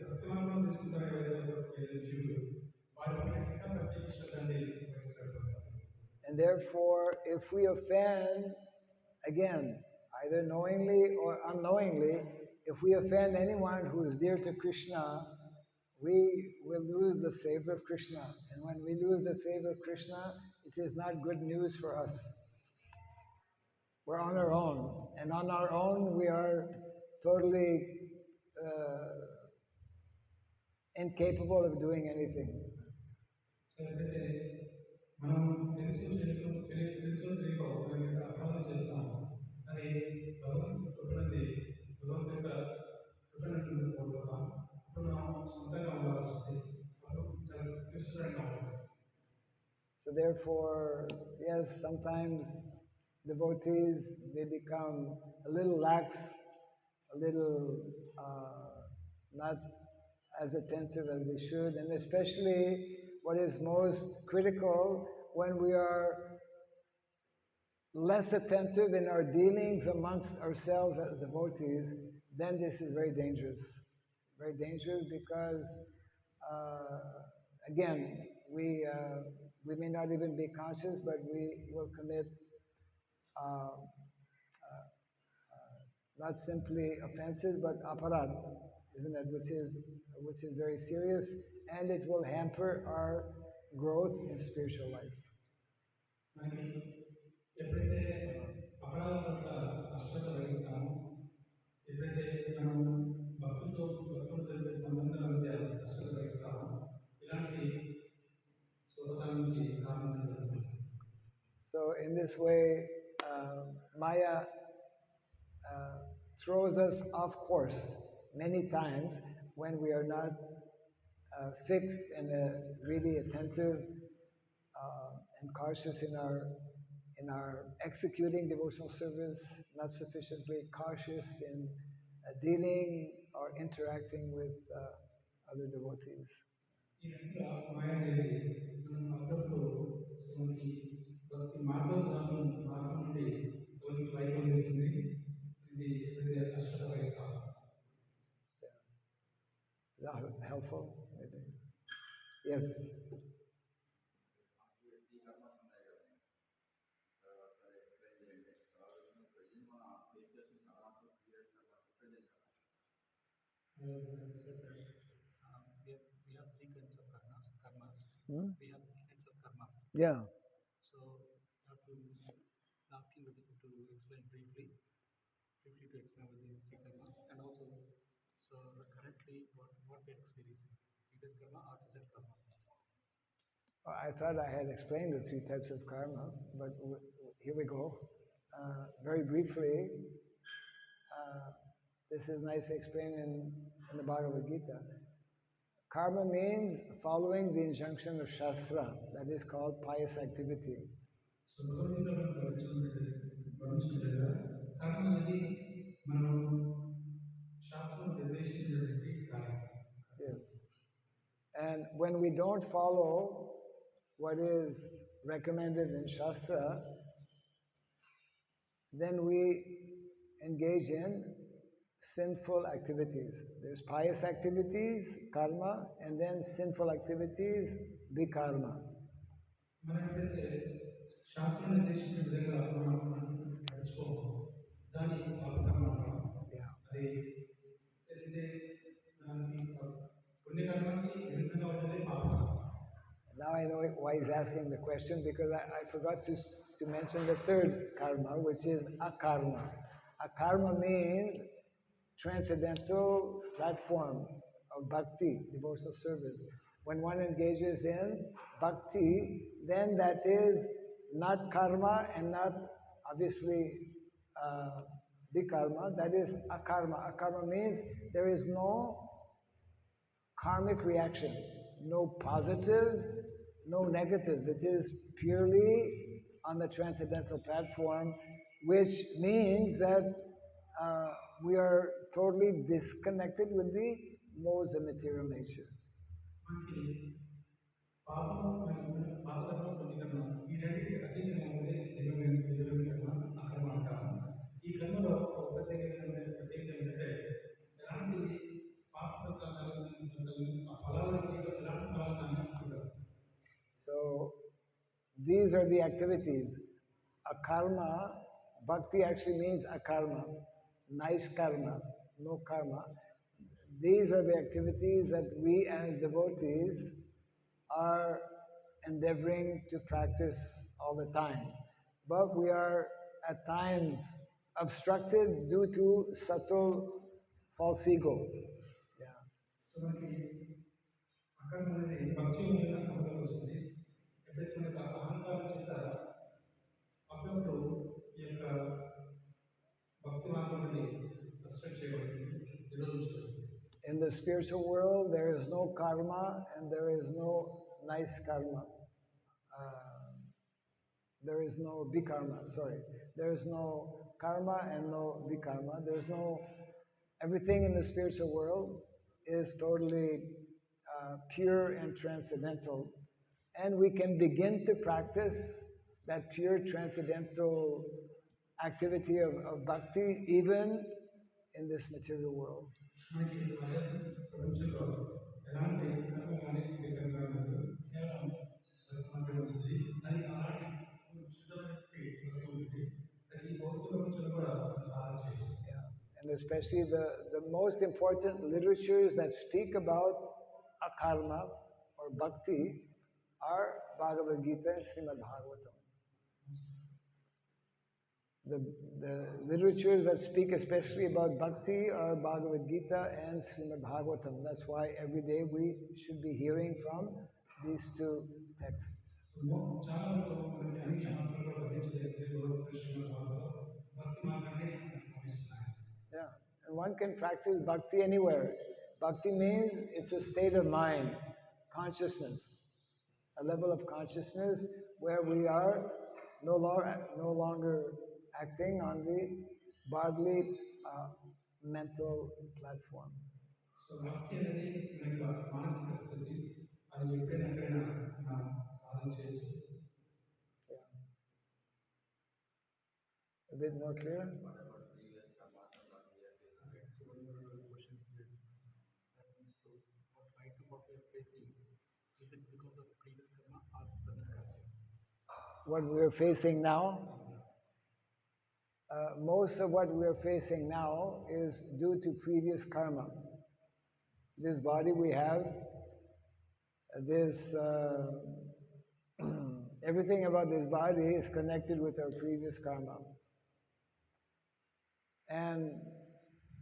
భక్తి మార్గం తీసుకుంటారు ఎవరైతే జీవులు వారి ఇంకా ప్రత్యేక శ్రద్ధాన్ని వహిస్తారు. And therefore, if we offend, again, either knowingly or unknowingly, if we offend anyone who is dear to Krishna, we will lose the favor of Krishna. And when we lose the favor of Krishna, it is not good news for us. We're on our own. And on our own, we are totally incapable of doing anything. So ఏదైతే మనం తెలుసు తెలియక ఒకరి అపరాధం చేస్తాము అది భగవంతుడి కృపణది భగవంతుడి యొక్క కృపణను కోల్పోతాం అప్పుడు మనం సొంతంగా ఉండాల్సి వస్తుంది అప్పుడు చాలా క్లిష్టంగా ఉంటుంది. So therefore, yes, sometimes devotees, they become a little lax, a little not as attentive as they should, and especially what is most critical, when we are less attentive in our dealings amongst ourselves as devotees, then this is very dangerous. Very dangerous because, again, we may not even be conscious, but we will commit not simply offenses, but aparad, isn't it? Which is very serious, and it will hamper our growth in spiritual life. మనకి ఎప్పుడైతే అపరాధం పట్ల అశ్రద్ధ వహిస్తామో ఎప్పుడైతే మనం భక్తులతో జరిగే సంబంధాల మధ్య అశ్రద్ధ వహిస్తామో ఇలాంటి స్వభావానికి కారణం జరుగుతుంది. So in this way, Maya throws us off course many times when we are not fixed and really attentive and cautious in our executing devotional service, not sufficiently cautious in dealing or interacting with other devotees. ఈ విధంగా మాయాదేవి మనం అప్పుడప్పుడు మనకి భక్తి మార్గం నుండి కొన్ని వైపు ఇది అశ్రద్ధ వహిస్తాం. Is that helpful? Maybe. Yes. We have three kinds of karmas. We have three kinds of karmas. Yeah. So I have to asking to explain briefly to explain about these three karmas, and also so currently what we are experiencing, it is karma or is it karma? I thought I had explained the three types of karma, but here we go. Very briefly, this is nicely explained in the Bhagavad Gita. Karma means following the injunction of Shastra, that is called pious activity. So karma అనేది మనం శాస్త్రం నిర్దేశించినటువంటి కార్యం. Yes. And when we don't follow what is recommended in Shastra, then we engage in sinful activities. There's pious activities, karma, and then sinful activities, vikarma. మనం ఎప్పుడైతే శాస్త్రం నిర్దేశించిన విధంగా మనం నడుచుకోము దాన్ని పాపకర్మ అంటాం. అది ఏదైతే దానికి పుణ్యకర్మకి విరుద్ధంగా ఉండేది పాపకర్మ. Now I know why he's asking the question, because I forgot to mention the third karma, which is akarma. Akarma means transcendental platform of bhakti, devotional service. When one engages in bhakti, then that is not karma and not obviously vikarma, that is akarma. Akarma means there is no karmic reaction, no positive, no negative. It is purely on the transcendental platform, which means that we are totally disconnected with the modes of material nature. మనకి పాపము మరియు పాపకర్మ పుణ్యకర్మ ఈ రెండింటికి అతీతంగా ఉన్నది దివ్యమైన కర్మ అకర్మ అంటాము. ఈ కర్మలో ఒక ప్రత్యేకత ఏంటంటే ఎలాంటి So these are the activities. Akarma, bhakti actually means akarma, nice karma, no karma. These are the activities that we as devotees are endeavoring to practice all the time. But we are at times obstructed due to subtle false ego. Yeah. So మనకి అకర్మ అనేది భక్తి మీద అమలులోకి వస్తుంది. ఎప్పుడైతే మనకు అహంకారం చేత అప్పుడప్పుడు ఈ యొక్క భక్తి మార్గం అనేది అబ్స్ట్రక్ట్ చేయబడుతుంది, నిరోధించబడుతుంది. In the spiritual world, there is no karma and there is no nice karma. There is no vikarma, sorry. There is no karma and no vikarma. There's no, everything in the spiritual world is totally pure and transcendental. And we can begin to practice that pure transcendental activity of bhakti even in this material world. మనకి ప్రపంచంలో ఎలాంటి కర్మ కానీ వికర్మ కానీ కేవలం మాత్రమే ఉంటుంది. అది అలాంటి శుద్ధమైన అది భౌతిక ప్రపంచంలో కూడా సాధన చేయొచ్చు. And especially the most important literatures that speak about akarma or bhakti are Bhagavad Gita and Srimad Bhagavatam. The literatures that speak especially about bhakti are Bhagavad Gita and Srimad Bhagavatam. That's why every day we should be hearing from these two texts. చాలా వరకు మనకి అన్ని శాస్త్రాల్లో వర్ణించలేదు శ్రీమద్ భాగవతం భక్తి మార్గాన్ని అనుభవిస్తున్నాయి. Yeah, and one can practice bhakti anywhere. Bhakti means it's a state of mind, consciousness, a level of consciousness where we are no longer acting on the bodily, mental platform. So bhakti అనేది మనకి మానసిక స్థితి, అది ఎప్పుడైనా మనం సాధన చేయొచ్చు. A bit more clear? What we are facing, is it because of previous karma or present karma? What we are facing now? Most of what we are facing now is due to previous karma. This body we have, everything about this body is connected with our previous karma. And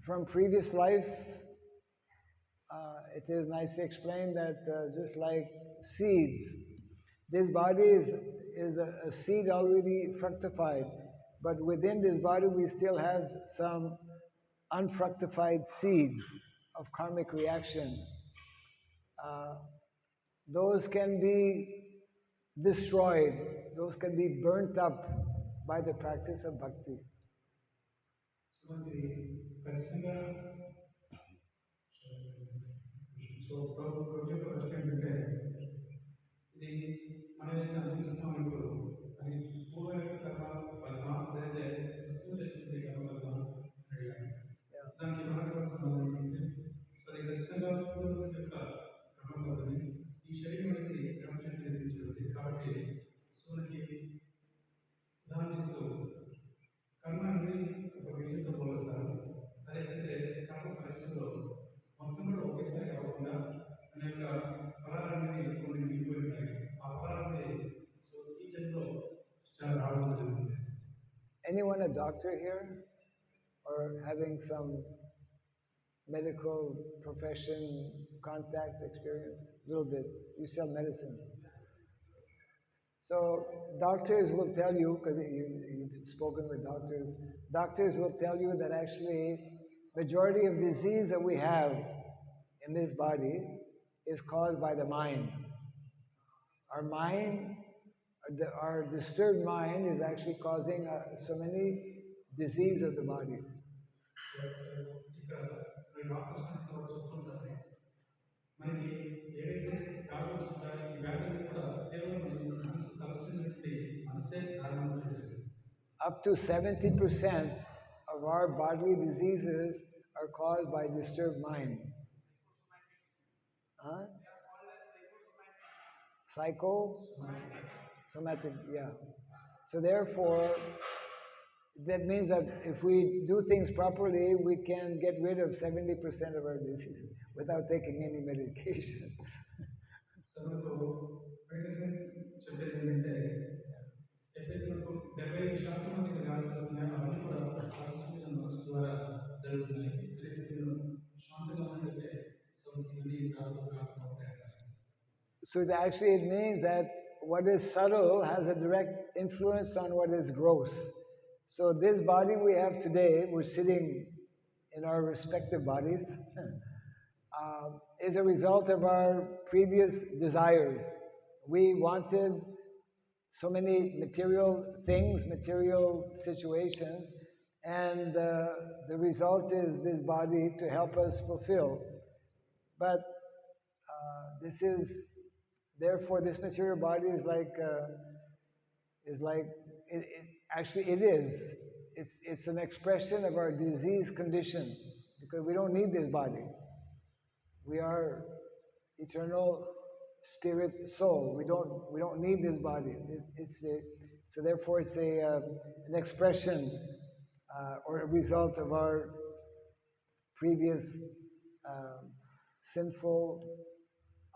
from previous life, it is nicely explained that just like seeds, this body is a seed already fructified, but within this body we still have some unfructified seeds of karmic reaction. Those can be destroyed, those can be burnt up by the practice of bhakti. So project first ఏంటంటే ఇది మనం ఏదైతే అనుభవిస్తున్నాం ఇప్పుడు అది పూర్వ యొక్క కర్మ ఫలితం లేదంటే ప్రస్తుతం చేసిన కర్మ ఫలితం అడిగాను. దానికి మహత్వ సంబంధం ఏంటంటే సో అది ఖచ్చితంగా పూర్వ యొక్క కర్మ ఫలితమే. ఈ శరీరం అనేది ప్రపంచానికి నిర్మించబడింది కాబట్టి సో మనకి ఉదాహరణ ఇస్తూ కర్మ అనేది ఒక విషయంతో పోలుస్తారు. అదేంటంటే కర్మ పరిస్థితుల్లో మొత్తం కూడా ఒకేసారి కాకుండా అనే యొక్క ఫలాలన్నీ కొన్ని మిగిలిపోయి ఉంటాయి. ఆ ఫలాలన్నీ సో ఈ జన్మలో చాలా రావడం జరుగుతుంది. Anyone a doctor here or having some medical profession contact experience? A little bit. You sell medicines. So doctors will tell you, because you've spoken with doctors will tell you that actually majority of disease that we have in this body is caused by the mind. Our mind Our disturbed mind is actually causing so many disease of the body. ఇక్కడ doctors కూడా చెప్తుంటారు మనకి ఏదైతే doctors ఈ వ్యాధులు కూడా కేవలం మనసు తలచినటువంటి మనసే కారణం చేసేది. Up to 70% of our bodily diseases are caused by disturbed mind. Huh? Somatic, yeah. So therefore, that means that if we do things properly, we can get rid of 70% of our diseases without taking any medication. So, చెప్పేది ఏంటంటే ఎప్పుడైతే మనకు 75% మందికి వ్యాధులు వస్తున్నాయో అవన్నీ కూడా ఆలోచించిన మనసు ద్వారా జరుగుతున్నాయి. ఎప్పుడైతే శాంతంగా ఉంటే సో ఇవన్నీ రాకపోతే So actually it means that what is subtle has a direct influence on what is gross. So this body we have today, we're sitting in our respective bodies, is a result of our previous desires. We wanted so many material things, material situations, and the result is this body to help us fulfill. But therefore, this material body is like actually it is. It's an expression of our disease condition because we don't need this body. We are eternal spirit soul. We don't need this body. So therefore, it's an expression or a result of our previous sinful,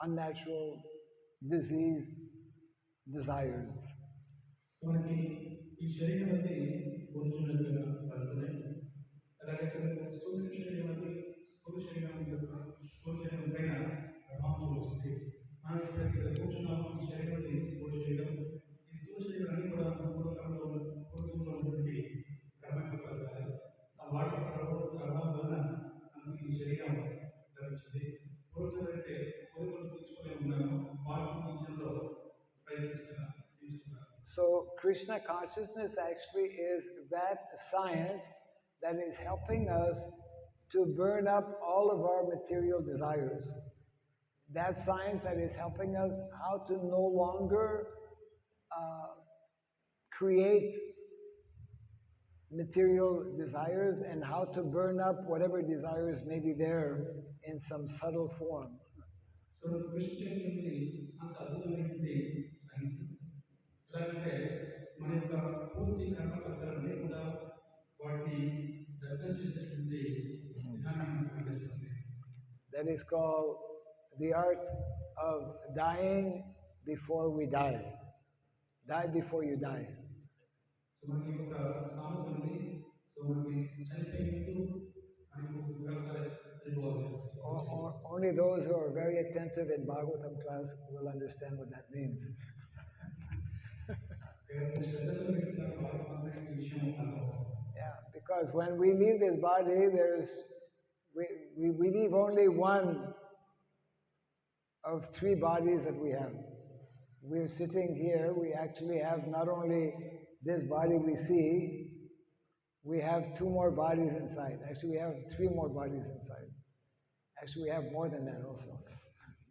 unnatural, diseased desires. So మనకి ఈ శరీరం అనేది ఒరిజినల్గా పడుతున్నాయి. అలాగే స్థూల శరీరం అనేది స్థూల శరీరం యొక్క స్థూల శరీరం పైన ప్రభావం చూస్తుంది. మనం ఎప్పుడైతే కూర్చున్నామో ఈ శరీరం అనేది స్థూల శరీరం, ఈ స్థూల శరీరాన్ని కూడా పూర్వకాలంలో ఉన్నటువంటి కర్మకాలు ఆ వాటి ప్రభావం వలన మనకు ఈ శరీరం లభించింది. పూర్వకాలం అంటే కోరికలు తీర్చుకునే ఉన్నాము వాటి జీవితంలో ప్రయత్నిస్తున్నారు. So Krishna consciousness actually is that science that is helping us to burn up all of our material desires. That science that is helping us how to no longer create material desires and how to burn up whatever desires may be there in some subtle form. So Krishna అంత అద్భుతమైనటువంటి science ఎలాగంటే మన యొక్క పూర్తి కర్మఫలాలన్నీ కూడా వాటిని దగ్ధం చేసేటువంటి విధానాన్ని అందిస్తుంది. That is called the art of dying before we die. Die before you die. So మనకి ఒక సామెత ఉంది. సో మనకి చనిపోయే ముందు మనకి చనిపోవాలి. Only those who are very attentive in Bhagavatam class will understand what that means. Yeah, because when we leave this body, we leave only one of three bodies that we have. We're sitting here, we actually have not only this body we see, we have two more bodies inside. Actually, we have three more bodies inside. Actually, we have more than that also.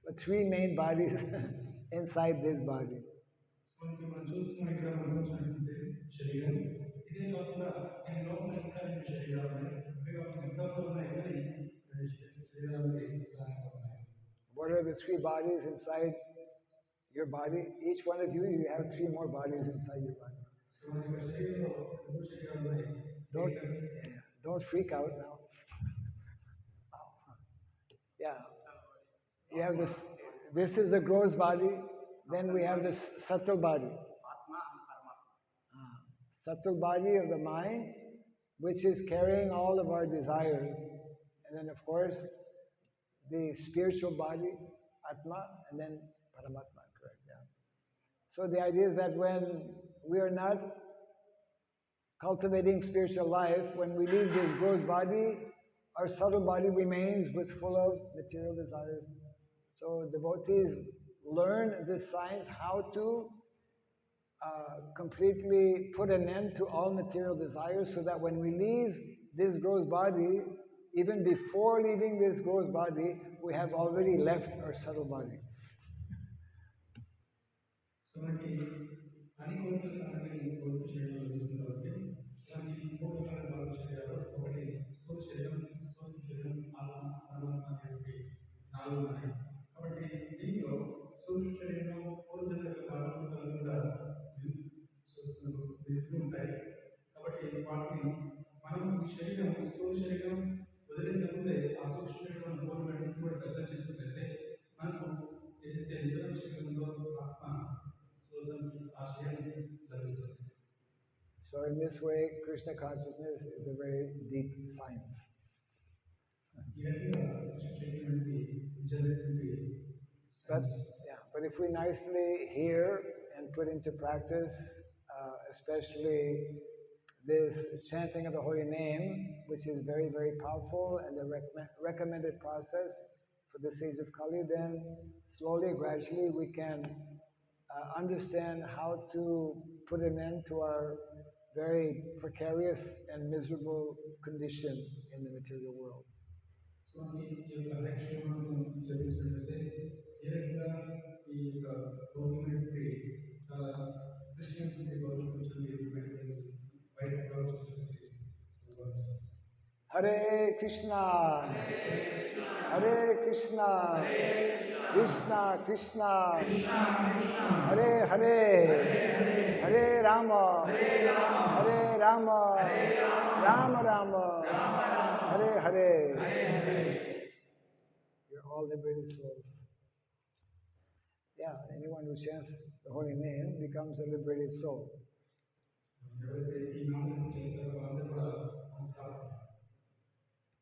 But three main bodies inside this body. What are the three bodies inside your body? Each one of you have three more bodies inside your body. Don't freak out now. Yeah. You have this. This is the gross body. Then we have this subtle body. Subtle body of the mind, which is carrying all of our desires. And then, of course, the spiritual body, Atma, and then Paramatma, correct? Yeah. So the idea is that when we are not cultivating spiritual life, when we leave this gross body, our subtle body remains with full of material desires. So devotees learn this science how to completely put an end to all material desires so that when we leave this gross body, even before leaving this gross body, we have already left our subtle body. So మనకి అన్ని కోరికల కారణంగా ఈ భౌతిక శరీరంలో తీసుకున్న కాబట్టి మనకి 3 రకాల భౌతిక శరీరాలు. ఒకటి స్థూల శరీరం, సూక్ష్మ శరీరం, ఆత్మ, పరమాత్మ అనేటువంటి 4 ఉన్నాయి. కాబట్టి దీనిలో సూక్ష్మ శరీరం పూర్వజన్మల భాగవతాలు కూడా ఉంటాయి. కాబట్టి వాటిని మనం ఈ శరీరం స్థూల శరీరం వదిలేసే ముందే ఆ సూక్ష్మ శరీరం పూర్వజన్మని కూడా పెద్ద చేసినట్లయితే మనకు ఏదైతే నిజమైన శరీరం ఉందో ఆత్మ So in this way, Krishna consciousness is a very deep science. But if we nicely hear and put into practice, especially this chanting of the holy name, which is very, very powerful and the recommended process for the stage of Kali, then slowly, gradually we can understand how to put an end to our very precarious and miserable condition in the material world. Hare Krishna, Hare Krishna, Krishna Krishna, Hare Hare, Hare Rama, Hare Rama, Rama Rama, Hare Hare. You're all liberated souls. Yeah, anyone who chants the holy name becomes a liberated soul.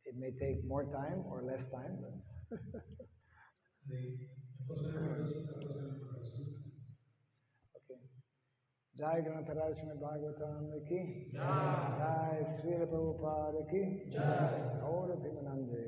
It may take more time or less time, but okay. Jai Ganatharaj Srimad Bhagavatam ki Jai, Srila Prabhupada ki Jai, Gaura Bhimanande.